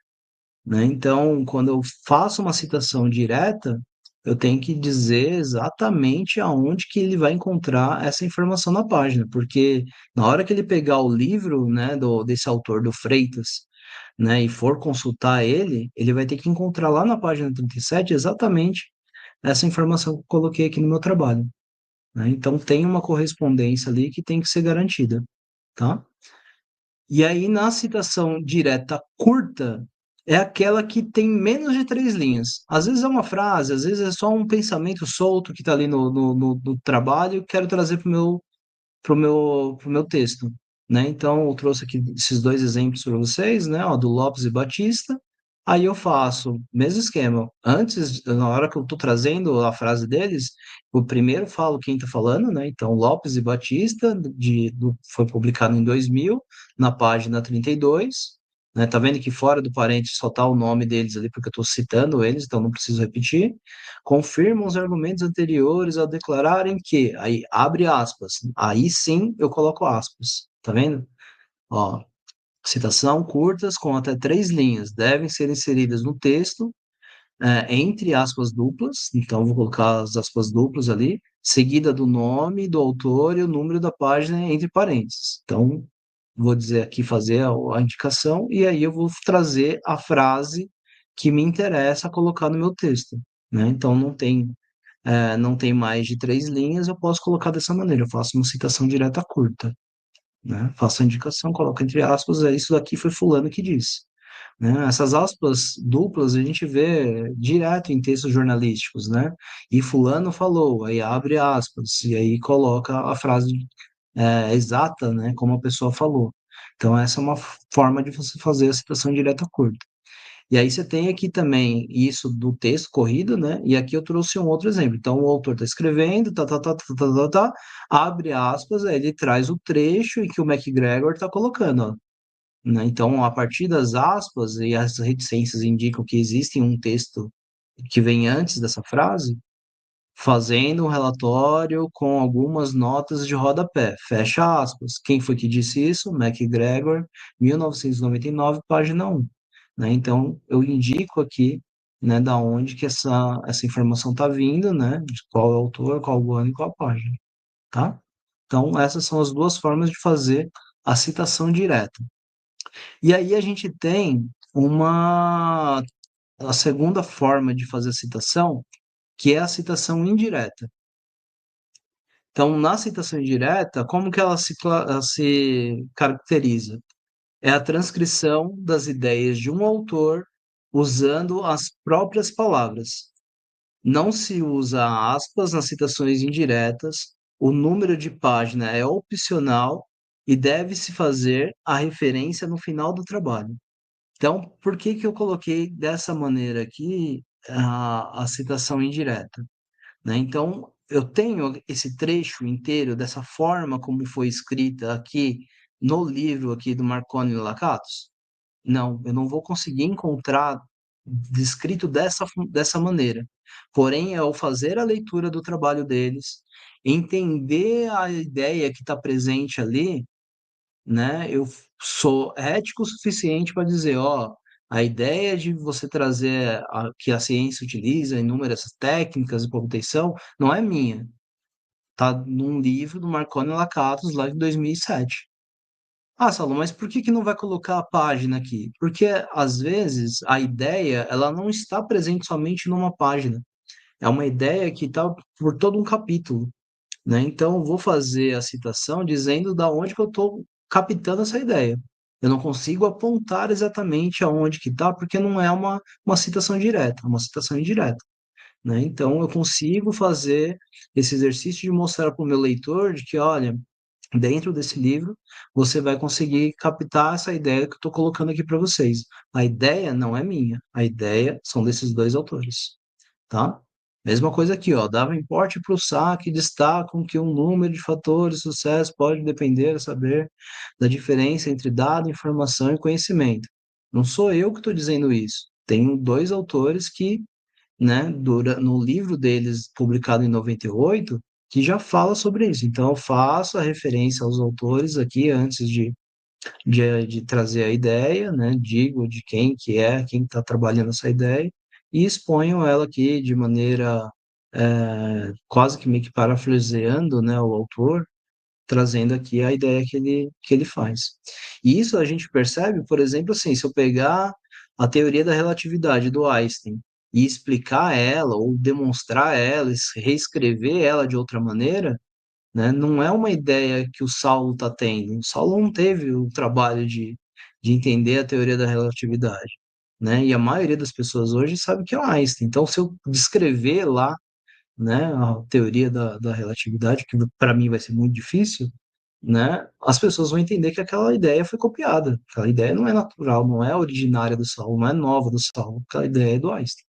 né? Então, quando eu faço uma citação direta, eu tenho que dizer exatamente aonde que ele vai encontrar essa informação na página, porque na hora que ele pegar o livro, né, desse autor, do Freitas, né, e for consultar ele, ele vai ter que encontrar lá na página 37 exatamente essa informação que eu coloquei aqui no meu trabalho, né? Então tem uma correspondência ali que tem que ser garantida, tá? E aí na citação direta curta é aquela que tem menos de 3 linhas. Às vezes é uma frase, às vezes é só um pensamento solto que está ali no trabalho e quero trazer pro meu texto, né? Então, eu trouxe aqui esses 2 exemplos para vocês, né? Ó, do Lopes e Batista. Aí eu faço mesmo esquema. Antes, na hora que eu estou trazendo a frase deles, eu primeiro falo quem está falando, né? Então, Lopes e Batista, foi publicado em 2000, na página 32. Né? Tá vendo que fora do parênteses só tá o nome deles ali, porque eu estou citando eles, então não preciso repetir. Confirmam os argumentos anteriores ao declararem que, aí abre aspas, aí sim eu coloco aspas, tá vendo? Ó, citação curtas com até 3 linhas devem ser inseridas no texto, entre aspas duplas, então vou colocar as aspas duplas ali, seguida do nome do autor e o número da página entre parênteses. Então, vou dizer aqui, fazer a indicação, e aí eu vou trazer a frase que me interessa colocar no meu texto, né? Então, não tem mais de 3 linhas, eu posso colocar dessa maneira, eu faço uma citação direta curta, né? Faço a indicação, coloco entre aspas, isso daqui foi fulano que disse, né? Essas aspas duplas a gente vê direto em textos jornalísticos, né? E fulano falou, aí abre aspas, e aí coloca a frase exata, né? Como a pessoa falou. Então, essa é uma forma de você fazer a citação direta curta. E aí você tem aqui também isso do texto corrido, né? E aqui eu trouxe um outro exemplo. Então, o autor está escrevendo, abre aspas, aí ele traz o trecho em que o MacGregor está colocando, ó, né? Então, a partir das aspas, e as reticências indicam que existe um texto que vem antes dessa frase, fazendo um relatório com algumas notas de rodapé. Fecha aspas. Quem foi que disse isso? MacGregor, 1999, página 1. Né? Então, eu indico aqui, né, da onde que essa informação está vindo, né, de qual é o autor, qual o ano e qual a página, tá? Então, essas são as duas formas de fazer a citação direta. E aí a gente tem a segunda forma de fazer a citação, que é a citação indireta. Então, na citação indireta, como que ela se caracteriza? É a transcrição das ideias de um autor usando as próprias palavras. Não se usa aspas nas citações indiretas, o número de página é opcional e deve-se fazer a referência no final do trabalho. Então, por que que eu coloquei dessa maneira aqui a citação indireta? Né? Então, eu tenho esse trecho inteiro dessa forma como foi escrita aqui no livro aqui do Marconi e Lakatos? Não, eu não vou conseguir encontrar descrito dessa maneira. Porém, ao fazer a leitura do trabalho deles, entender a ideia que está presente ali, né? Eu sou ético o suficiente para dizer, ó, a ideia de você trazer que a ciência utiliza inúmeras técnicas de obtenção não é minha. Tá num livro do Marconi Lakatos lá de 2007. Ah, Saulo, mas por que que não vai colocar a página aqui? Porque às vezes a ideia ela não está presente somente numa página. É uma ideia que está por todo um capítulo, né? Então, eu vou fazer a citação dizendo da onde que eu estou captando essa ideia. Eu não consigo apontar exatamente aonde que está, porque não é uma citação direta, é uma citação indireta, né? Então, eu consigo fazer esse exercício de mostrar para o meu leitor de que, olha, dentro desse livro, você vai conseguir captar essa ideia que eu estou colocando aqui para vocês. A ideia não é minha, a ideia são desses dois autores, tá? Mesma coisa aqui, ó, dava importe para o saque, destacam que um número de fatores de sucesso pode depender a saber da diferença entre dado, informação e conhecimento. Não sou eu que estou dizendo isso. Tenho dois autores que, né, no livro deles, publicado em 98, que já fala sobre isso. Então, eu faço a referência aos autores aqui antes de trazer a ideia, né? Digo de quem que é, quem está trabalhando essa ideia, e exponho ela aqui de maneira quase que meio que parafraseando, né, o autor, trazendo aqui a ideia que ele faz. E isso a gente percebe, por exemplo, assim, se eu pegar a teoria da relatividade do Einstein e explicar ela, ou demonstrar ela, reescrever ela de outra maneira, né? Não é uma ideia que o Saulo está tendo. O Saulo não teve o trabalho de entender a teoria da relatividade, né? E a maioria das pessoas hoje sabe que é o Einstein. Então, se eu descrever lá, né, a teoria da relatividade, que para mim vai ser muito difícil, né? As pessoas vão entender que aquela ideia foi copiada. Aquela ideia não é natural, não é originária do Saulo, não é nova do Saulo. Aquela ideia é do Einstein,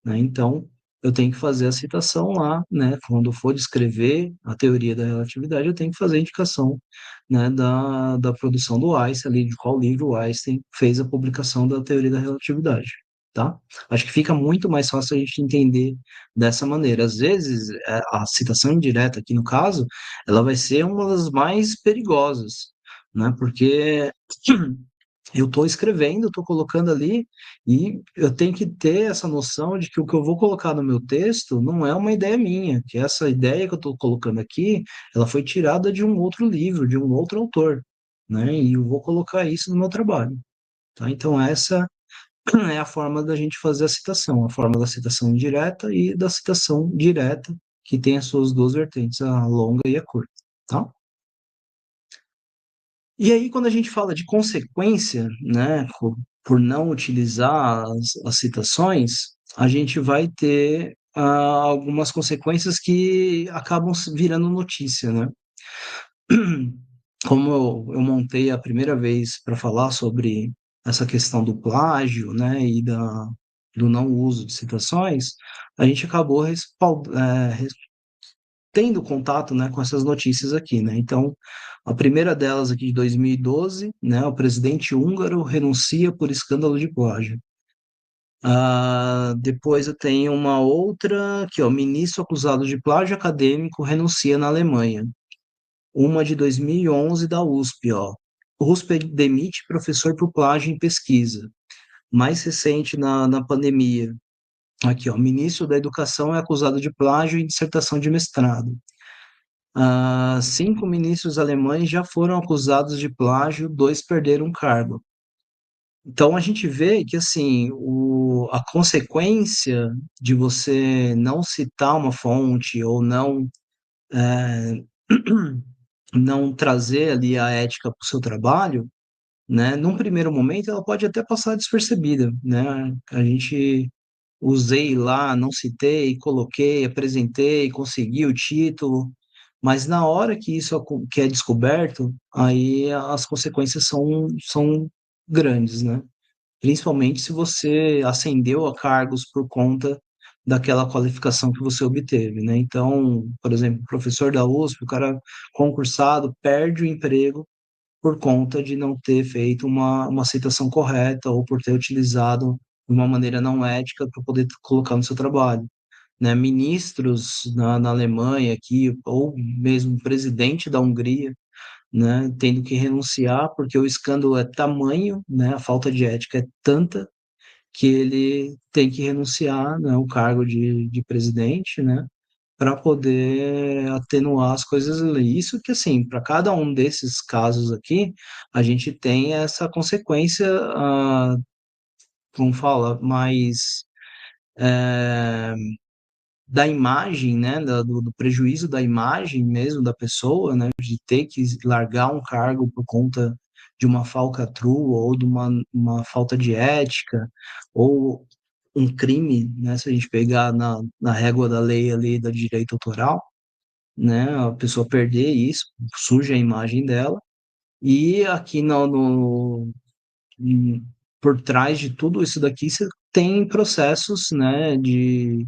né? Então, eu tenho que fazer a citação lá, né? Quando eu for descrever a teoria da relatividade, eu tenho que fazer a indicação, né, da produção do Einstein, ali, de qual livro o Einstein fez a publicação da teoria da relatividade, tá? Acho que fica muito mais fácil a gente entender dessa maneira. Às vezes, a citação indireta aqui no caso, ela vai ser uma das mais perigosas, né? Porque eu estou escrevendo, estou colocando ali, e eu tenho que ter essa noção de que o que eu vou colocar no meu texto não é uma ideia minha, que essa ideia que eu estou colocando aqui, ela foi tirada de um outro livro, de um outro autor, né? E eu vou colocar isso no meu trabalho, tá? Então, essa é a forma da gente fazer a citação, a forma da citação indireta e da citação direta, que tem as suas duas vertentes, a longa e a curta, tá? E aí, quando a gente fala de consequência, né, por não utilizar as citações, a gente vai ter algumas consequências que acabam virando notícia, né? Como eu montei a primeira vez para falar sobre essa questão do plágio, né, e do não uso de citações, a gente acabou tendo contato, né, com essas notícias aqui, né? Então, a primeira delas aqui de 2012, né, o presidente húngaro renuncia por escândalo de plágio. Depois eu tenho uma outra, que é o ministro acusado de plágio acadêmico renuncia na Alemanha. Uma de 2011 da USP, ó. USP demite professor por plágio em pesquisa. Mais recente na pandemia. Aqui, ó. Ministro da Educação é acusado de plágio em dissertação de mestrado. 5 ministros alemães já foram acusados de plágio, 2 perderam o cargo. Então a gente vê que assim a consequência de você não citar uma fonte ou não não trazer ali a ética para o seu trabalho, né? Num primeiro momento ela pode até passar despercebida, né? A gente usei lá, não citei, coloquei, apresentei, consegui o título, mas na hora que que é descoberto, aí as consequências são grandes, né? Principalmente se você ascendeu a cargos por conta daquela qualificação que você obteve, né? Então, por exemplo, professor da USP, o cara concursado perde o emprego por conta de não ter feito uma citação correta ou por ter utilizado de uma maneira não ética para poder colocar no seu trabalho, né? Ministros na Alemanha aqui, ou mesmo o presidente da Hungria, né, tendo que renunciar porque o escândalo é tamanho, né, a falta de ética é tanta que ele tem que renunciar, né, ao cargo de presidente, né, para poder atenuar as coisas ali. Isso que, assim, para cada um desses casos aqui, a gente tem essa consequência, como fala, mais da imagem, né, do prejuízo da imagem mesmo da pessoa, né, de ter que largar um cargo por conta de uma falcatrua ou de uma falta de ética ou um crime, né, se a gente pegar na régua da lei ali da direito autoral, né, a pessoa perder isso, suja a imagem dela, e aqui em- por trás de tudo isso daqui, você tem processos, né, de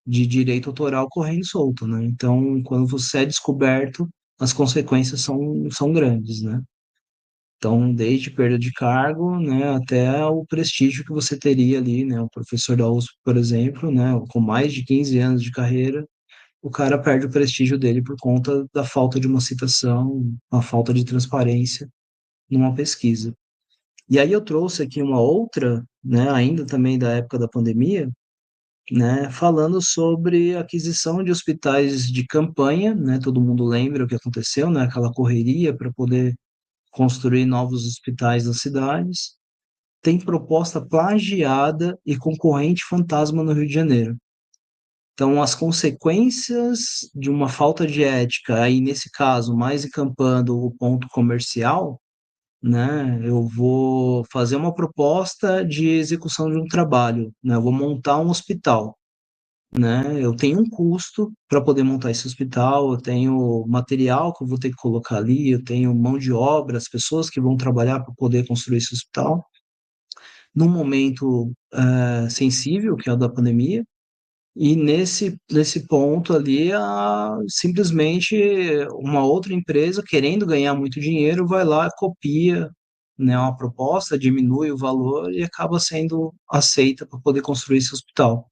direito autoral correndo solto, né? Então, quando você é descoberto, as consequências são grandes, né? Então, desde perda de cargo, né, até o prestígio que você teria ali, né? O professor da USP, por exemplo, né, com mais de 15 anos de carreira, o cara perde o prestígio dele por conta da falta de uma citação, uma falta de transparência numa pesquisa. E aí eu trouxe aqui uma outra, né, ainda também da época da pandemia, né, falando sobre a aquisição de hospitais de campanha, né, todo mundo lembra o que aconteceu, né, aquela correria para poder construir novos hospitais nas cidades. Tem proposta plagiada e concorrente fantasma no Rio de Janeiro. Então, as consequências de uma falta de ética, aí nesse caso, mais encampando o ponto comercial, né, eu vou fazer uma proposta de execução de um trabalho, né, eu vou montar um hospital, né? Eu tenho um custo para poder montar esse hospital, eu tenho material que eu vou ter que colocar ali, eu tenho mão de obra, as pessoas que vão trabalhar para poder construir esse hospital. Num momento sensível, que é o da pandemia, e nesse ponto ali, simplesmente uma outra empresa, querendo ganhar muito dinheiro, vai lá, copia, né, uma proposta, diminui o valor e acaba sendo aceita para poder construir esse hospital.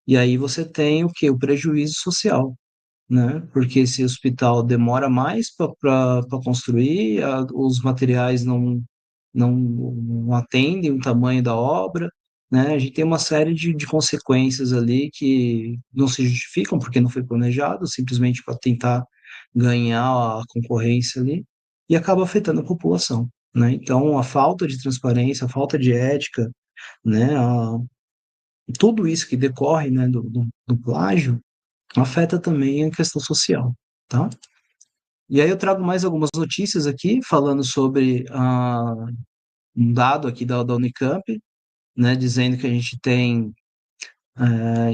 E aí você tem o que? O prejuízo social, né? Porque esse hospital demora mais para construir, os materiais não atendem o tamanho da obra, né? A gente tem uma série de consequências ali que não se justificam porque não foi planejado, simplesmente para tentar ganhar a concorrência ali, e acaba afetando a população, né? Então, a falta de transparência, a falta de ética, né? Tudo isso que decorre, né, do plágio afeta também a questão social, tá? E aí eu trago mais algumas notícias aqui, falando sobre um dado aqui da Unicamp, né, dizendo que a gente tem,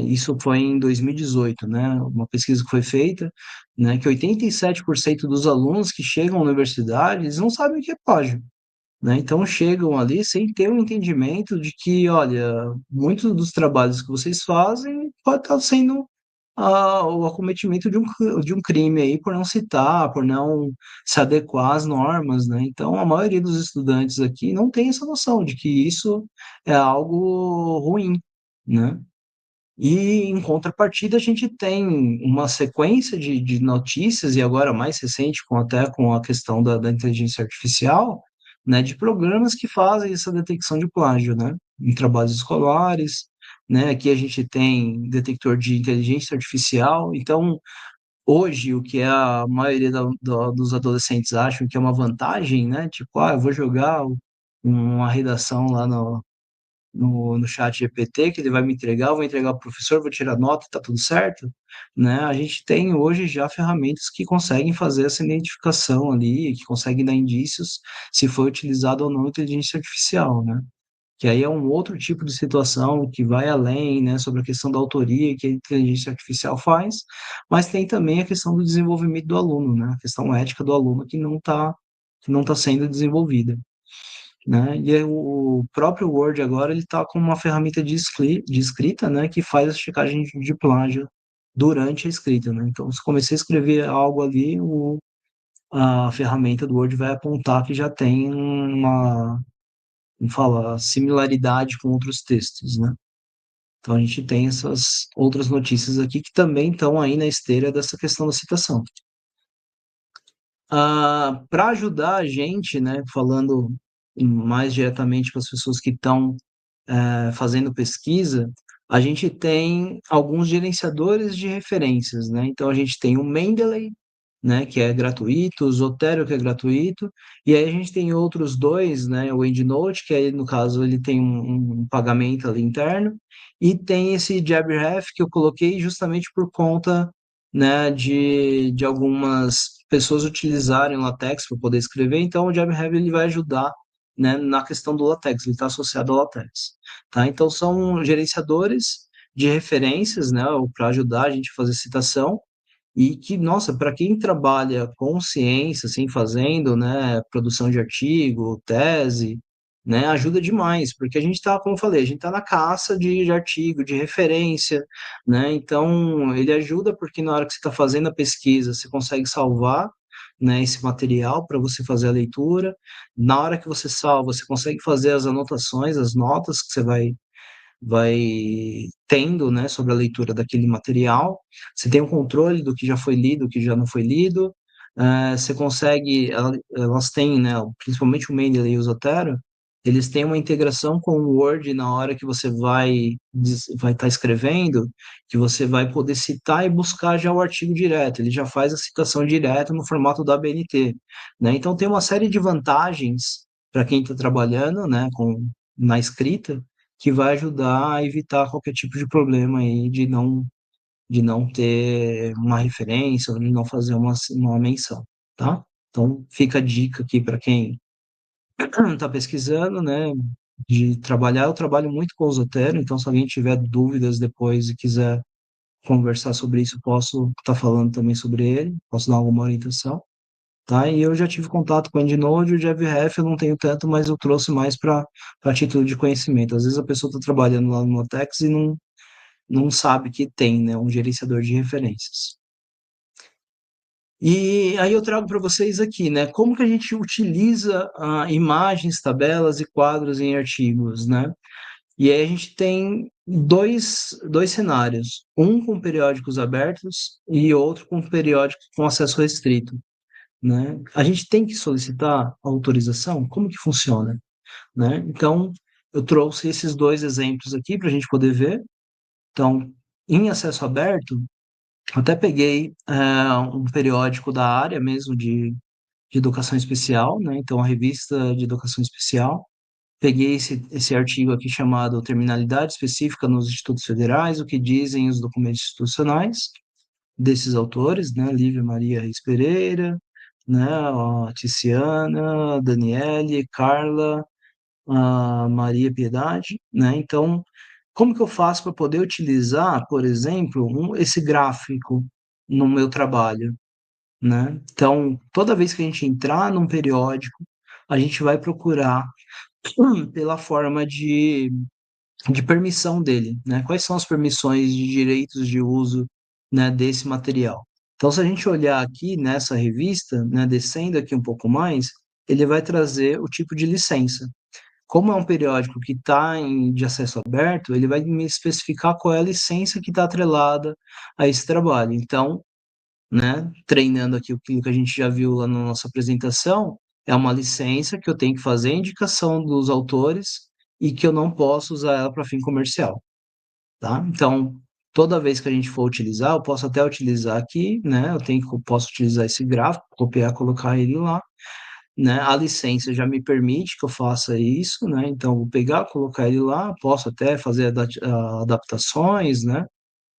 isso foi em 2018, né, uma pesquisa que foi feita, né, que 87% dos alunos que chegam à universidade, eles não sabem o que é plágio, né? Então chegam ali sem ter um entendimento de que, olha, muitos dos trabalhos que vocês fazem pode estar sendo o acometimento de um crime aí por não citar, por não se adequar às normas, né? Então a maioria dos estudantes aqui não tem essa noção de que isso é algo ruim, né? E, em contrapartida, a gente tem uma sequência de notícias, e agora mais recente, até com a questão da inteligência artificial, né, de programas que fazem essa detecção de plágio, né, em trabalhos escolares, né, aqui a gente tem detector de inteligência artificial, então, hoje, o que a maioria dos adolescentes acham que é uma vantagem, né, tipo, eu vou jogar uma redação lá no chat GPT, que ele vai me entregar, eu vou entregar para o professor, vou tirar nota, está tudo certo, né? A gente tem hoje já ferramentas que conseguem fazer essa identificação ali, que conseguem dar indícios se foi utilizado ou não a inteligência artificial, né? Que aí é um outro tipo de situação que vai além, né, sobre a questão da autoria que a inteligência artificial faz, mas tem também a questão do desenvolvimento do aluno, né? A questão ética do aluno que não tá sendo desenvolvida, né? E aí o próprio Word agora ele está com uma ferramenta de escrita, né, que faz a checagem de plágio durante a escrita, né? Então, se comecei a escrever algo ali, a ferramenta do Word vai apontar que já tem vamos falar, similaridade com outros textos, né? Então, a gente tem essas outras notícias aqui que também estão aí na esteira dessa questão da citação. Para ajudar a gente, né, falando mais diretamente para as pessoas que estão fazendo pesquisa, a gente tem alguns gerenciadores de referências, né? Então a gente tem o Mendeley, né, que é gratuito, o Zotero, que é gratuito, e aí a gente tem outros dois, né, o EndNote, que aí no caso ele tem um pagamento ali interno, e tem esse JabRef que eu coloquei justamente por conta, né, de algumas pessoas utilizarem o LaTeX para poder escrever, então o JabRef ele vai ajudar, né, na questão do LaTeX, ele está associado ao LaTeX, tá? Então são gerenciadores de referências, né, para ajudar a gente a fazer citação, e que, nossa, para quem trabalha com ciência, assim, fazendo, né, produção de artigo, tese, né, ajuda demais, porque a gente está, como eu falei, a gente está na caça de artigo, de referência, né, então ele ajuda porque na hora que você está fazendo a pesquisa, você consegue salvar, né, esse material para você fazer a leitura, na hora que você salva, você consegue fazer as anotações, as notas que você vai tendo, né, sobre a leitura daquele material. Você tem um controle do que já foi lido, do que já não foi lido. Você consegue, elas têm, né, principalmente o Mendeley e o Zotero, eles têm uma integração com o Word na hora que você vai estar escrevendo, que você vai poder citar e buscar já o artigo direto. Ele já faz a citação direta no formato da ABNT, né? Então tem uma série de vantagens para quem está trabalhando, né, na escrita, que vai ajudar a evitar qualquer tipo de problema aí de não ter uma referência ou de não fazer uma menção, tá? Então, fica a dica aqui para quem está pesquisando, né, de trabalhar. Eu trabalho muito com o Zotero, então se alguém tiver dúvidas depois e quiser conversar sobre isso, posso estar falando também sobre ele, posso dar alguma orientação, tá? E eu já tive contato com o EndNote, o JabRef eu não tenho tanto, mas eu trouxe mais para título de conhecimento. Às vezes a pessoa está trabalhando lá no Motex e não sabe que tem, né, um gerenciador de referências. E aí eu trago para vocês aqui, né, como que a gente utiliza imagens, tabelas e quadros em artigos, né? E aí a gente tem dois cenários, um com periódicos abertos e outro com periódicos com acesso restrito, né? A gente tem que solicitar autorização? Como que funciona, né? Então, eu trouxe esses dois exemplos aqui para a gente poder ver. Então, em acesso aberto, até peguei um periódico da área mesmo de educação especial, né? Então, a revista de educação especial. Peguei esse artigo aqui chamado Terminalidade Específica nos Institutos Federais, o que dizem os documentos institucionais desses autores, né? Lívia Maria Reis Pereira, né? A Tiziana, Daniele, Carla, a Maria Piedade, né? Então, como que eu faço para poder utilizar, por exemplo, esse gráfico no meu trabalho, né? Então, toda vez que a gente entrar num periódico, a gente vai procurar pela forma de permissão dele, né? Quais são as permissões de direitos de uso, né, desse material? Então, se a gente olhar aqui nessa revista, né, descendo aqui um pouco mais, ele vai trazer o tipo de licença. Como é um periódico que está de acesso aberto, ele vai me especificar qual é a licença que está atrelada a esse trabalho. Então, né, treinando aqui aquilo que a gente já viu lá na nossa apresentação, é uma licença que eu tenho que fazer a indicação dos autores e que eu não posso usar ela para fim comercial, tá? Então, toda vez que a gente for utilizar, eu posso até utilizar aqui, né? Posso utilizar esse gráfico, copiar, colocar ele lá, né? A licença já me permite que eu faça isso, né? Então, eu vou pegar, colocar ele lá, posso até fazer adaptações, né?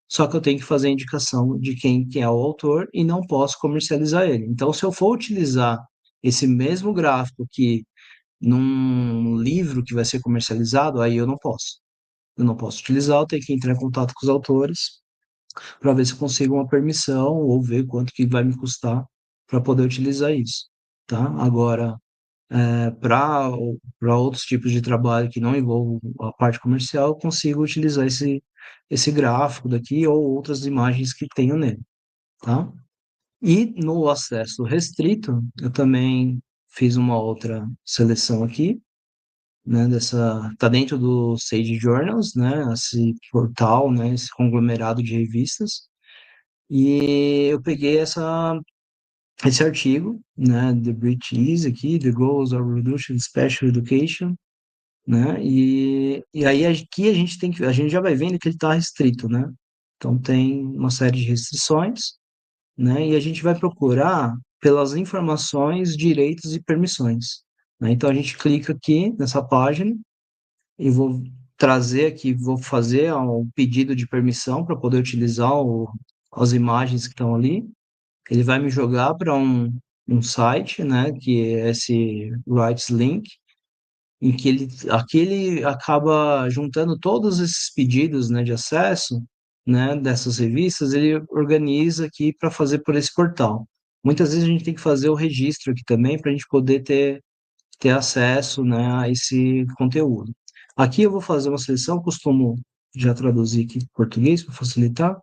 Só que eu tenho que fazer a indicação de quem é o autor e não posso comercializar ele. Então, se eu for utilizar esse mesmo gráfico aqui num livro que vai ser comercializado, aí eu não posso. Eu não posso utilizar, eu tenho que entrar em contato com os autores para ver se eu consigo uma permissão ou ver quanto que vai me custar para poder utilizar isso, tá? Agora, para outros tipos de trabalho que não envolvam a parte comercial, eu consigo utilizar esse gráfico daqui ou outras imagens que tenho nele, tá? E no acesso restrito, eu também fiz uma outra seleção aqui, né, tá dentro do Sage Journals, né, esse portal, né, esse conglomerado de revistas, e eu peguei esse artigo, né, The Brit Is aqui, The Goals of Reduction Special Education, né, e aí aqui a gente já vai vendo que ele está restrito, né, então tem uma série de restrições, né, e a gente vai procurar pelas informações, direitos e permissões, né, então a gente clica aqui nessa página e vou trazer aqui, vou fazer um pedido de permissão para poder utilizar as imagens que estão ali. Ele vai me jogar para um site, né, que é esse Rights Link, em que aqui ele acaba juntando todos esses pedidos, né, de acesso, né, dessas revistas, ele organiza aqui para fazer por esse portal. Muitas vezes a gente tem que fazer o registro aqui também para a gente poder ter acesso, né, a esse conteúdo. Aqui eu vou fazer uma seleção, costumo já traduzir aqui para português para facilitar,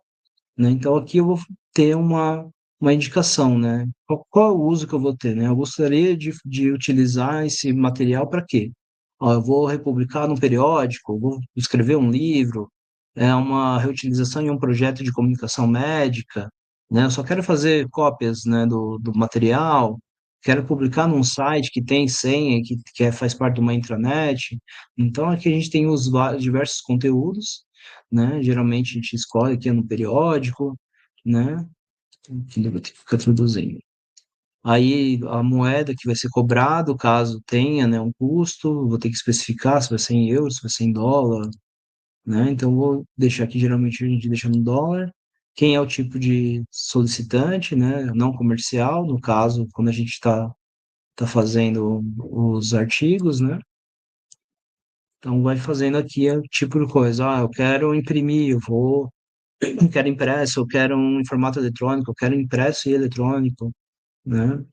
né? Então aqui eu vou ter uma indicação, né? Qual é o uso que eu vou ter, né? Eu gostaria de utilizar esse material para quê? Ó, eu vou republicar num periódico, vou escrever um livro, é uma reutilização em um projeto de comunicação médica, né? Eu só quero fazer cópias, né, do material, quero publicar num site que tem senha, faz parte de uma intranet. Então aqui a gente tem os diversos conteúdos, né? Geralmente a gente escolhe aqui no periódico, né? Que eu vou ter que ficar traduzindo. Aí a moeda que vai ser cobrado, caso tenha, né, um custo, vou ter que especificar se vai ser em euros, se vai ser em dólar, né? Então vou deixar aqui, geralmente a gente deixa no dólar. Quem é o tipo de solicitante, né? Não comercial, no caso, quando a gente tá fazendo os artigos, né? Então vai fazendo aqui o tipo de coisa. Ah, eu quero imprimir, eu quero impresso, eu quero um em formato eletrônico, eu quero impresso e eletrônico, né?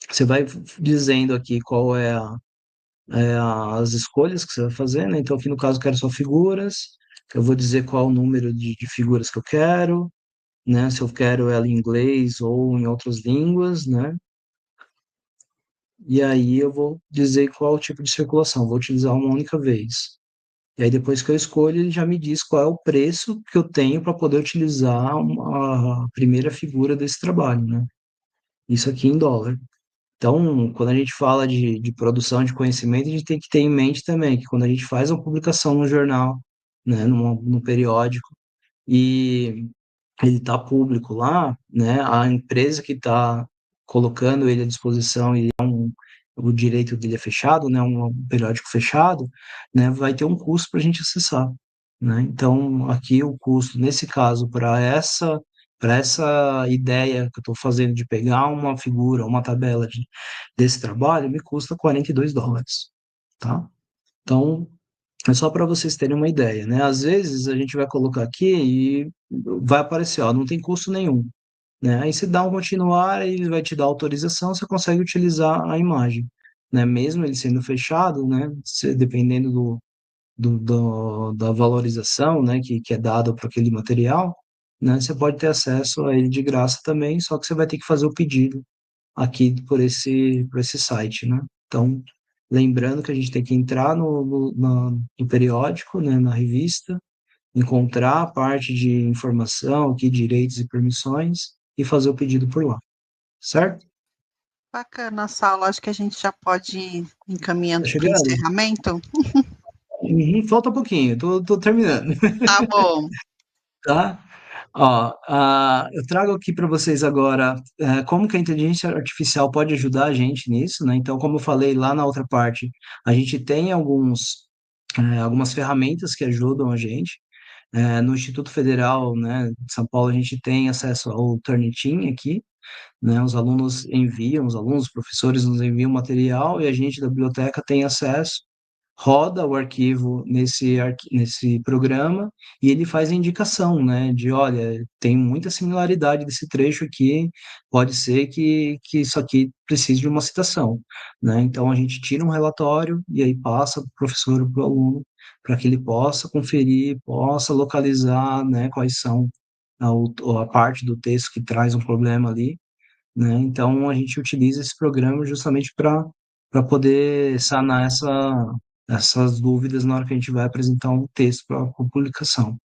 Você vai dizendo aqui qual as escolhas que você vai fazer, né? Então aqui no caso eu quero só figuras, eu vou dizer qual o número de figuras que eu quero, né? Se eu quero ela em inglês ou em outras línguas, né? E aí eu vou dizer qual o tipo de circulação, vou utilizar uma única vez. E aí, depois que eu escolho, ele já me diz qual é o preço que eu tenho para poder utilizar a primeira figura desse trabalho, né? Isso aqui em dólar. Então, quando a gente fala de produção de conhecimento, a gente tem que ter em mente também que quando a gente faz uma publicação no jornal, né, no periódico, e ele está público lá, né, a empresa que está colocando ele à disposição, o direito dele é fechado, né, um periódico fechado, né, vai ter um custo para a gente acessar, né? Então, aqui o custo, nesse caso, para essa ideia que eu estou fazendo de pegar uma figura, uma tabela desse trabalho, me custa US$ 42, tá? Então, é só para vocês terem uma ideia, né? Às vezes a gente vai colocar aqui e vai aparecer, ó, não tem custo nenhum, né? Aí você dá um continuar, ele vai te dar autorização, você consegue utilizar a imagem. né, mesmo ele sendo fechado, né, dependendo da valorização, né, que é dada para aquele material, né, você pode ter acesso a ele de graça também, só que você vai ter que fazer o pedido aqui por esse site, né? Então, lembrando que a gente tem que entrar no periódico, né, na revista, encontrar a parte de informação, aqui, direitos e permissões, e fazer o pedido por lá, certo? Bacana, Saulo. Acho que a gente já pode ir Tá encaminhando para o chegando? encerramento. Falta um pouquinho, tô terminando, Tá bom. tá? Ó, eu trago aqui para vocês agora como que a inteligência artificial pode ajudar a gente nisso, né? Então, como eu falei lá na outra parte, a gente tem algumas ferramentas que ajudam a gente. No Instituto Federal, né, de São Paulo, a gente tem acesso ao Turnitin aqui, né? Os professores nos enviam material e a gente da biblioteca tem acesso, roda o arquivo nesse programa e ele faz a indicação, né, de, olha, tem muita similaridade desse trecho aqui, pode ser que isso aqui precise de uma citação, né? Então a gente tira um relatório e aí passa para o professor ou para o aluno, para que ele possa conferir, possa localizar, né, quais são a parte do texto que traz um problema ali, né? Então, a gente utiliza esse programa justamente para poder sanar essas dúvidas na hora que a gente vai apresentar um texto para publicação.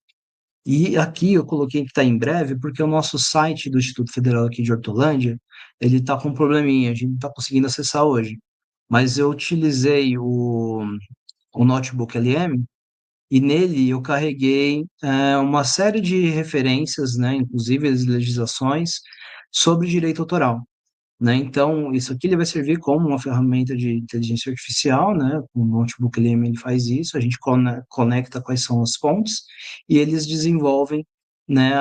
E aqui eu coloquei que está em breve, porque o nosso site do Instituto Federal aqui de Hortolândia, ele está com um probleminha, a gente não está conseguindo acessar hoje. Mas eu utilizei o Notebook LM, e nele eu carreguei uma série de referências, né, inclusive as legislações, sobre direito autoral, né? Então, isso aqui ele vai servir como uma ferramenta de inteligência artificial, né? O Notebook LM ele faz isso, a gente conecta quais são as fontes e eles desenvolvem, né,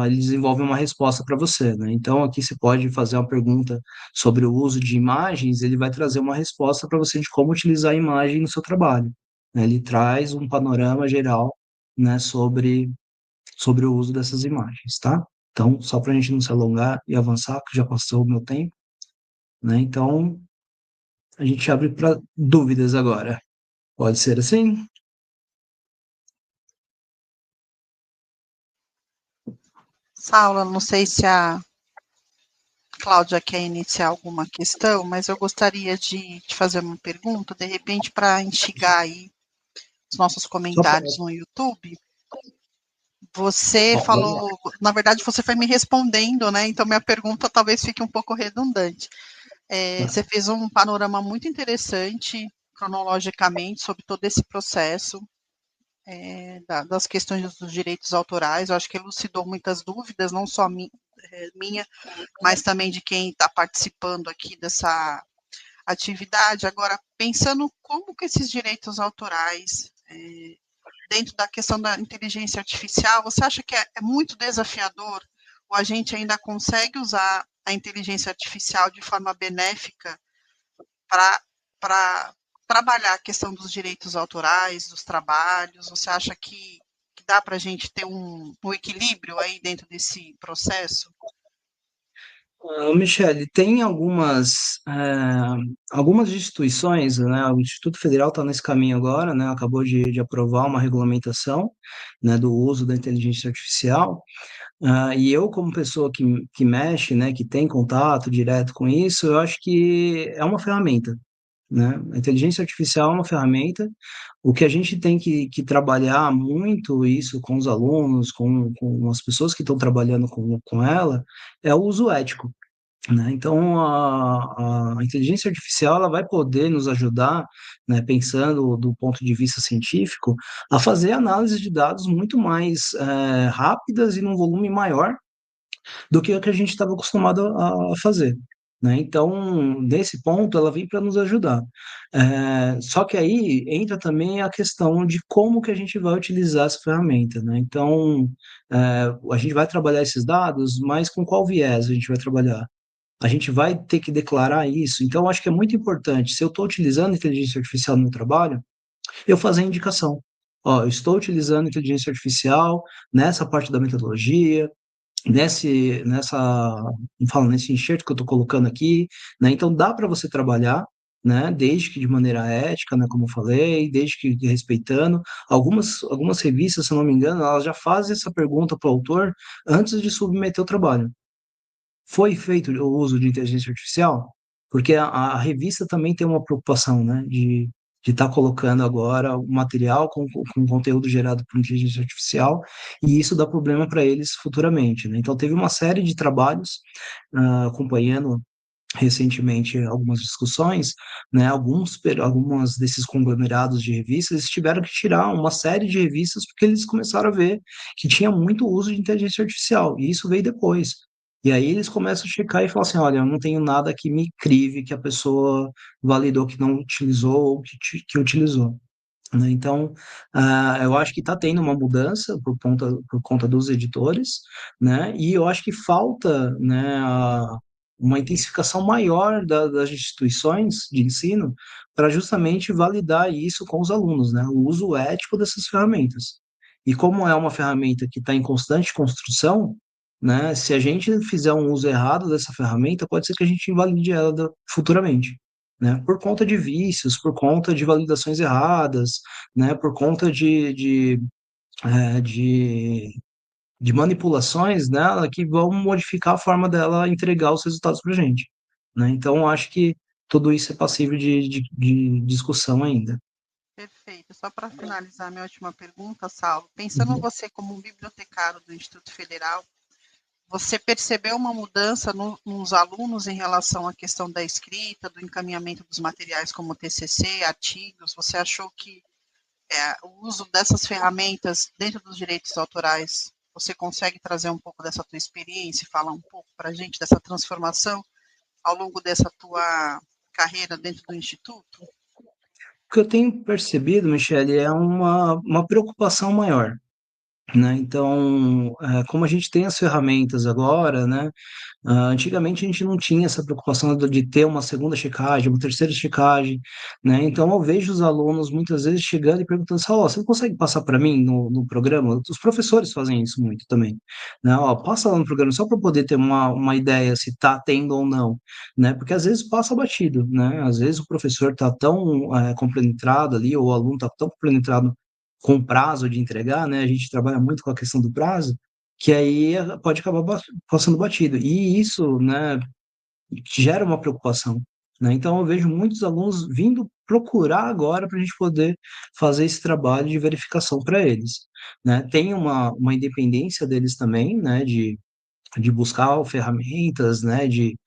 eles desenvolvem uma resposta para você, né? Então, aqui você pode fazer uma pergunta sobre o uso de imagens, ele vai trazer uma resposta para você de como utilizar a imagem no seu trabalho, né? Ele traz um panorama geral, né, sobre o uso dessas imagens, tá? Então, só para a gente não se alongar e avançar, que já passou o meu tempo, né? Então, a gente abre para dúvidas agora. Pode ser assim? Saulo, não sei se a Cláudia quer iniciar alguma questão, mas eu gostaria de te fazer uma pergunta, de repente, para instigar aí os nossos Só para. comentários no YouTube. Você Ó, vamos lá. falou, na verdade, você foi me respondendo, né? Então, minha pergunta talvez fique um pouco redundante. Você fez um panorama muito interessante, cronologicamente, sobre todo esse processo das questões dos direitos autorais. Eu acho que elucidou muitas dúvidas, não só minha, mas também de quem está participando aqui dessa atividade. Agora, pensando como que esses direitos autorais, dentro da questão da inteligência artificial, você acha que é muito desafiador ou a gente ainda consegue usar a inteligência artificial de forma benéfica para trabalhar a questão dos direitos autorais, dos trabalhos? Você acha que dá para a gente ter um equilíbrio aí dentro desse processo? Michele, tem algumas instituições, né? O Instituto Federal está nesse caminho agora, né? Acabou de aprovar uma regulamentação, né, do uso da inteligência artificial. E eu, como pessoa que mexe, né, que tem contato direto com isso, eu acho que é uma ferramenta, né? A inteligência artificial é uma ferramenta. O que a gente tem que trabalhar muito isso com os alunos, com as pessoas que estão trabalhando com ela, é o uso ético, né? Então, a inteligência artificial ela vai poder nos ajudar, né, pensando do ponto de vista científico, a fazer análise de dados muito mais rápidas e num volume maior do que o que a gente estava acostumado a fazer, né? Então, nesse ponto, ela vem para nos ajudar. Só que aí entra também a questão de como que a gente vai utilizar essa ferramenta, né? Então, a gente vai trabalhar esses dados, mas com qual viés a gente vai trabalhar? A gente vai ter que declarar isso. Então, acho que é muito importante, se eu estou utilizando inteligência artificial no meu trabalho, eu fazer a indicação. Ó, eu estou utilizando inteligência artificial nessa parte da metodologia, nesse enxerto que eu estou colocando aqui, né? Então dá para você trabalhar, né? Desde que de maneira ética, né? Como eu falei, desde que respeitando. Algumas revistas, se eu não me engano, elas já fazem essa pergunta para o autor antes de submeter o trabalho. Foi feito o uso de inteligência artificial? Porque a revista também tem uma preocupação, né? De estar colocando agora o material com conteúdo gerado por inteligência artificial, e isso dá problema para eles futuramente, né? Então, teve uma série de trabalhos, acompanhando recentemente algumas discussões, né? Algumas desses conglomerados de revistas eles tiveram que tirar uma série de revistas porque eles começaram a ver que tinha muito uso de inteligência artificial, e isso veio depois. E aí eles começam a checar e falam assim, olha, eu não tenho nada que me crive que a pessoa validou que não utilizou ou que utilizou, né? Então, eu acho que está tendo uma mudança por conta dos editores, né? E eu acho que falta, né, uma intensificação maior das instituições de ensino para justamente validar isso com os alunos, né? O uso ético dessas ferramentas. E como é uma ferramenta que está em constante construção, né? Se a gente fizer um uso errado dessa ferramenta, pode ser que a gente invalide ela futuramente, né? Por conta de vícios, por conta de validações erradas, né? Por conta eh, de, de manipulações nela que vão modificar a forma dela entregar os resultados para a gente, né? Então, acho que tudo isso é passível de discussão ainda. Perfeito. Só para finalizar minha última pergunta, Saulo, pensando Uhum. você como um bibliotecário do Instituto Federal, você percebeu uma mudança nos alunos em relação à questão da escrita, do encaminhamento dos materiais como TCC, artigos? Você achou que o uso dessas ferramentas dentro dos direitos autorais, você consegue trazer um pouco dessa tua experiência e falar um pouco para a gente dessa transformação ao longo dessa tua carreira dentro do Instituto? O que eu tenho percebido, Michele, é uma preocupação maior, né? Então, como a gente tem as ferramentas agora, né? Antigamente a gente não tinha essa preocupação de ter uma segunda checagem, uma terceira checagem, né? Então eu vejo os alunos muitas vezes chegando e perguntando assim, ó, você não consegue passar para mim no programa? Os professores fazem isso muito também, né? Ó, passa lá no programa só para poder ter uma ideia se está tendo ou não, né? Porque às vezes passa batido, né? Às vezes o professor está tão compenetrado ali, ou o aluno está tão compenetrado com o prazo de entregar, né? A gente trabalha muito com a questão do prazo, que aí pode acabar passando batido. E isso, né, gera uma preocupação, né? Então, eu vejo muitos alunos vindo procurar agora para a gente poder fazer esse trabalho de verificação para eles, né? Tem uma independência deles também, né, de buscar ferramentas, né, de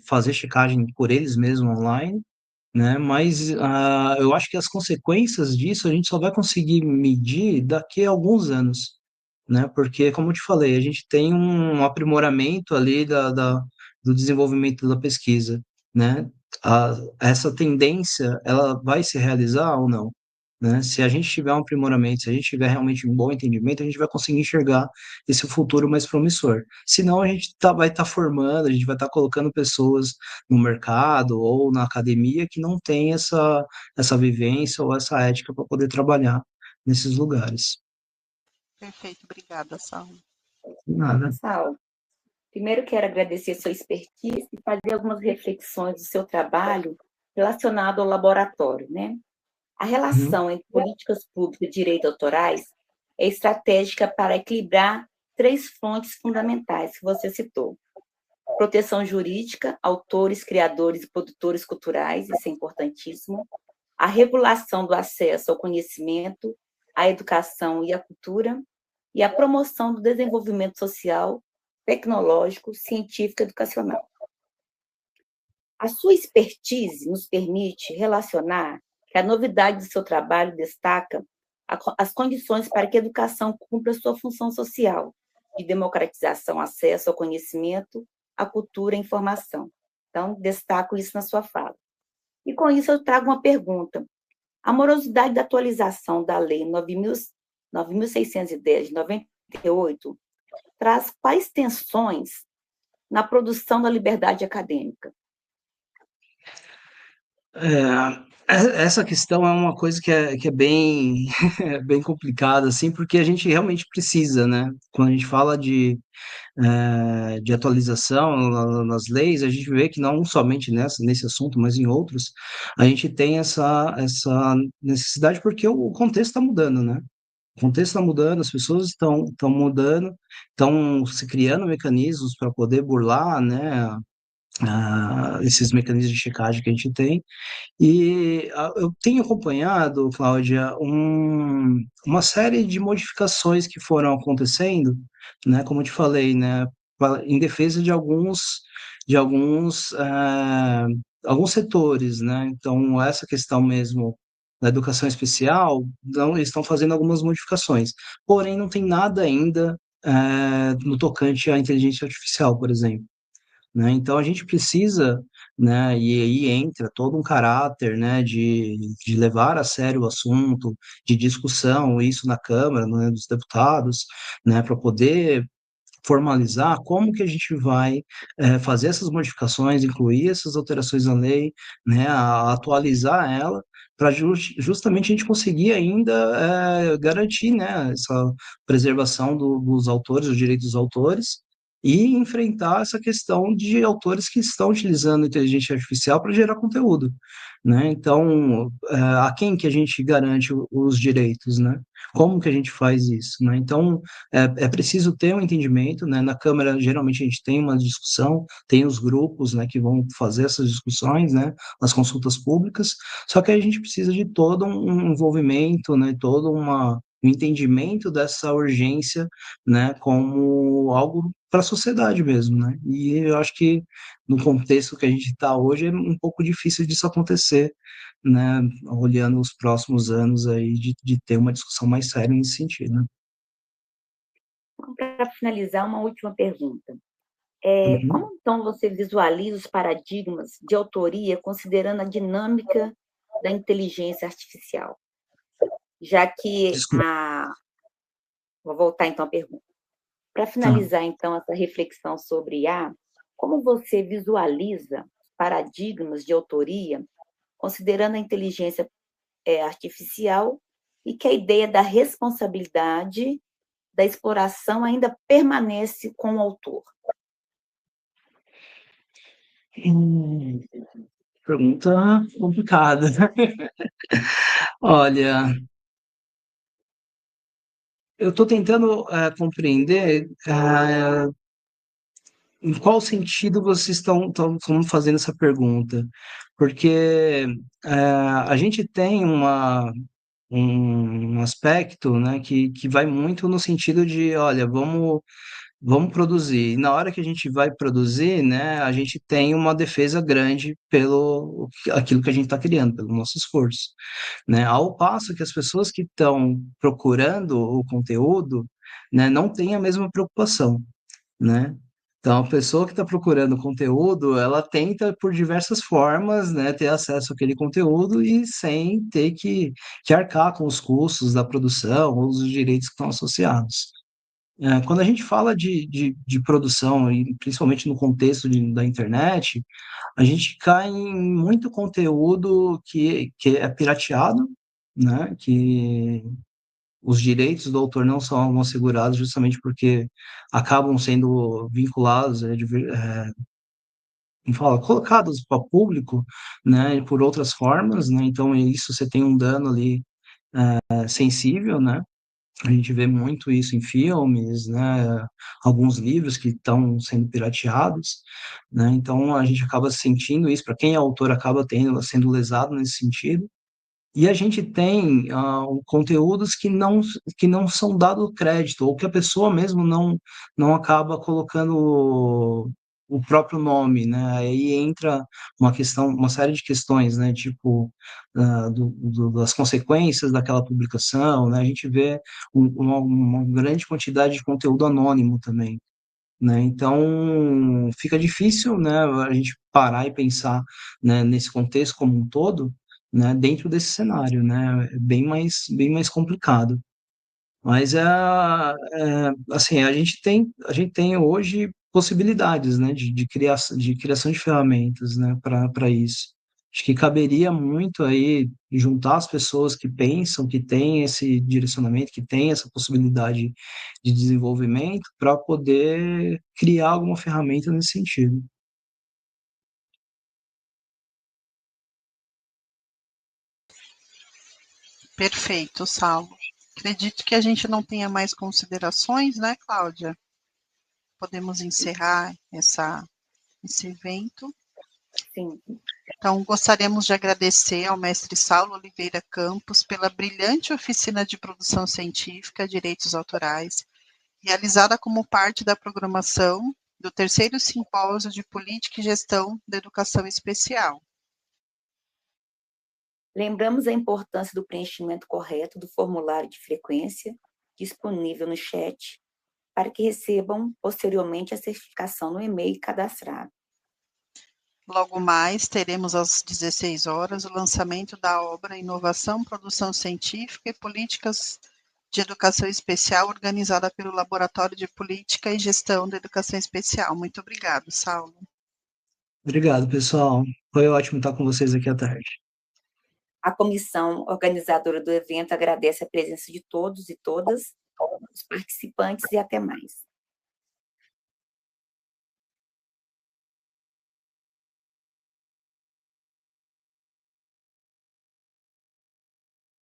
fazer checagem por eles mesmos online, né? Mas eu acho que as consequências disso a gente só vai conseguir medir daqui a alguns anos, né? Porque, como eu te falei, a gente tem um aprimoramento ali do desenvolvimento da pesquisa, né? Essa tendência, ela vai se realizar ou não, né? Se a gente tiver um aprimoramento, se a gente tiver realmente um bom entendimento, a gente vai conseguir enxergar esse futuro mais promissor. Senão, a gente vai estar formando, a gente vai estar colocando pessoas no mercado ou na academia que não tem essa vivência ou essa ética para poder trabalhar nesses lugares. Perfeito, obrigada, Saulo. Nada. Sal, primeiro quero agradecer sua expertise e fazer algumas reflexões do seu trabalho relacionado ao laboratório, né? A Uhum. relação entre políticas públicas e direitos autorais é estratégica para equilibrar três frontes fundamentais que você citou: proteção jurídica, autores, criadores e produtores culturais, isso é importantíssimo; a regulação do acesso ao conhecimento, à educação e à cultura; e a promoção do desenvolvimento social, tecnológico, científico e educacional. A sua expertise nos permite relacionar que a novidade do seu trabalho destaca as condições para que a educação cumpra sua função social, de democratização, acesso ao conhecimento, à cultura e à informação. Então, destaco isso na sua fala. E com isso eu trago uma pergunta. A morosidade da atualização da Lei 9.610 de 98 traz quais tensões na produção da liberdade acadêmica? Essa questão é uma coisa que é bem, bem complicada, assim, porque a gente realmente precisa, né? Quando a gente fala de atualização nas leis, a gente vê que não somente nesse assunto, mas em outros, a gente tem essa necessidade porque o contexto está mudando, né? O contexto está mudando, as pessoas estão mudando, estão se criando mecanismos para poder burlar, né? Esses mecanismos de checagem que a gente tem. E eu tenho acompanhado, Cláudia, uma série de modificações que foram acontecendo, né, como eu te falei, né, em defesa alguns setores, né. Então, essa questão mesmo da educação especial, então, eles estão fazendo algumas modificações. Porém, não tem nada ainda no tocante à inteligência artificial, por exemplo, né? Então a gente precisa, né, e aí entra todo um caráter, né, de levar a sério o assunto, de discussão, isso na Câmara, né, dos deputados, né, para poder formalizar como que a gente vai fazer essas modificações, incluir essas alterações na lei, né, atualizar ela, para justamente a gente conseguir ainda garantir, né, essa preservação dos autores, dos direitos dos autores, e enfrentar essa questão de autores que estão utilizando a inteligência artificial para gerar conteúdo, né? Então, a quem que a gente garante os direitos, né? Como que a gente faz isso, né? Então, é preciso ter um entendimento, né? Na Câmara, geralmente, a gente tem uma discussão, tem os grupos, né, que vão fazer essas discussões, né, nas consultas públicas, só que a gente precisa de todo um envolvimento, né, um entendimento dessa urgência, né, como algo para a sociedade mesmo, né? E eu acho que no contexto que a gente está hoje é um pouco difícil disso acontecer, né? Olhando os próximos anos aí de ter uma discussão mais séria nesse sentido, né? Para finalizar, uma última pergunta. Uhum. Como, então, você visualiza os paradigmas de autoria considerando a dinâmica da inteligência artificial? Já que Desculpa. Vou voltar, então, à pergunta. Para Tá. finalizar, então, essa reflexão sobre IA, como você visualiza paradigmas de autoria considerando a inteligência artificial e que a ideia da responsabilidade da exploração ainda permanece com o autor? Hum, Pergunta complicada. Olha, eu estou tentando compreender em qual sentido vocês estão fazendo essa pergunta, porque a gente tem um aspecto, né, que vai muito no sentido de, olha, vamos produzir. E na hora que a gente vai produzir, né, a gente tem uma defesa grande pelo aquilo que a gente está criando, pelo nosso esforço, né? Ao passo que as pessoas que estão procurando o conteúdo, né, não têm a mesma preocupação, né? Então, a pessoa que está procurando conteúdo, ela tenta por diversas formas, né, ter acesso àquele conteúdo e sem ter que arcar com os custos da produção ou os direitos que estão associados. Quando a gente fala de produção, e principalmente no contexto da internet, a gente cai em muito conteúdo que é pirateado, né? Que os direitos do autor não são assegurados justamente porque acabam sendo vinculados, como fala, colocados para público, né? Por outras formas, né? Então, isso você tem um dano ali sensível, né? A gente vê muito isso em filmes, né? Alguns livros que estão sendo pirateados, né? Então a gente acaba sentindo isso. Para quem é autor, acaba sendo lesado nesse sentido. E a gente tem conteúdos que não são dado crédito, ou que a pessoa mesmo não acaba colocando o próprio nome, né? Aí entra uma série de questões, né? Tipo, das consequências daquela publicação, né? A gente vê uma grande quantidade de conteúdo anônimo também, né? Então, fica difícil, né, a gente parar e pensar, né, nesse contexto como um todo, né, dentro desse cenário, né? É bem mais complicado. Mas assim, a gente tem hoje possibilidades, né, de criação de ferramentas, né, para isso. Acho que caberia muito aí juntar as pessoas que pensam, que têm esse direcionamento, que têm essa possibilidade de desenvolvimento, para poder criar alguma ferramenta nesse sentido. Perfeito, Saulo. Acredito que a gente não tenha mais considerações, né, Cláudia? Podemos encerrar esse evento. Sim. Então, gostaríamos de agradecer ao mestre Saulo Oliveira Campos pela brilhante oficina de produção científica, direitos autorais, realizada como parte da programação do terceiro simpósio de Política e Gestão da Educação Especial. Lembramos a importância do preenchimento correto do formulário de frequência disponível no chat para que recebam posteriormente a certificação no e-mail cadastrado. Logo mais, teremos às 16 horas o lançamento da obra Inovação, Produção Científica e Políticas de Educação Especial, organizada pelo Laboratório de Política e Gestão da Educação Especial. Muito obrigado, Saulo. Obrigado, pessoal. Foi ótimo estar com vocês aqui à tarde. A comissão organizadora do evento agradece a presença de todos e todas, os participantes, e até mais.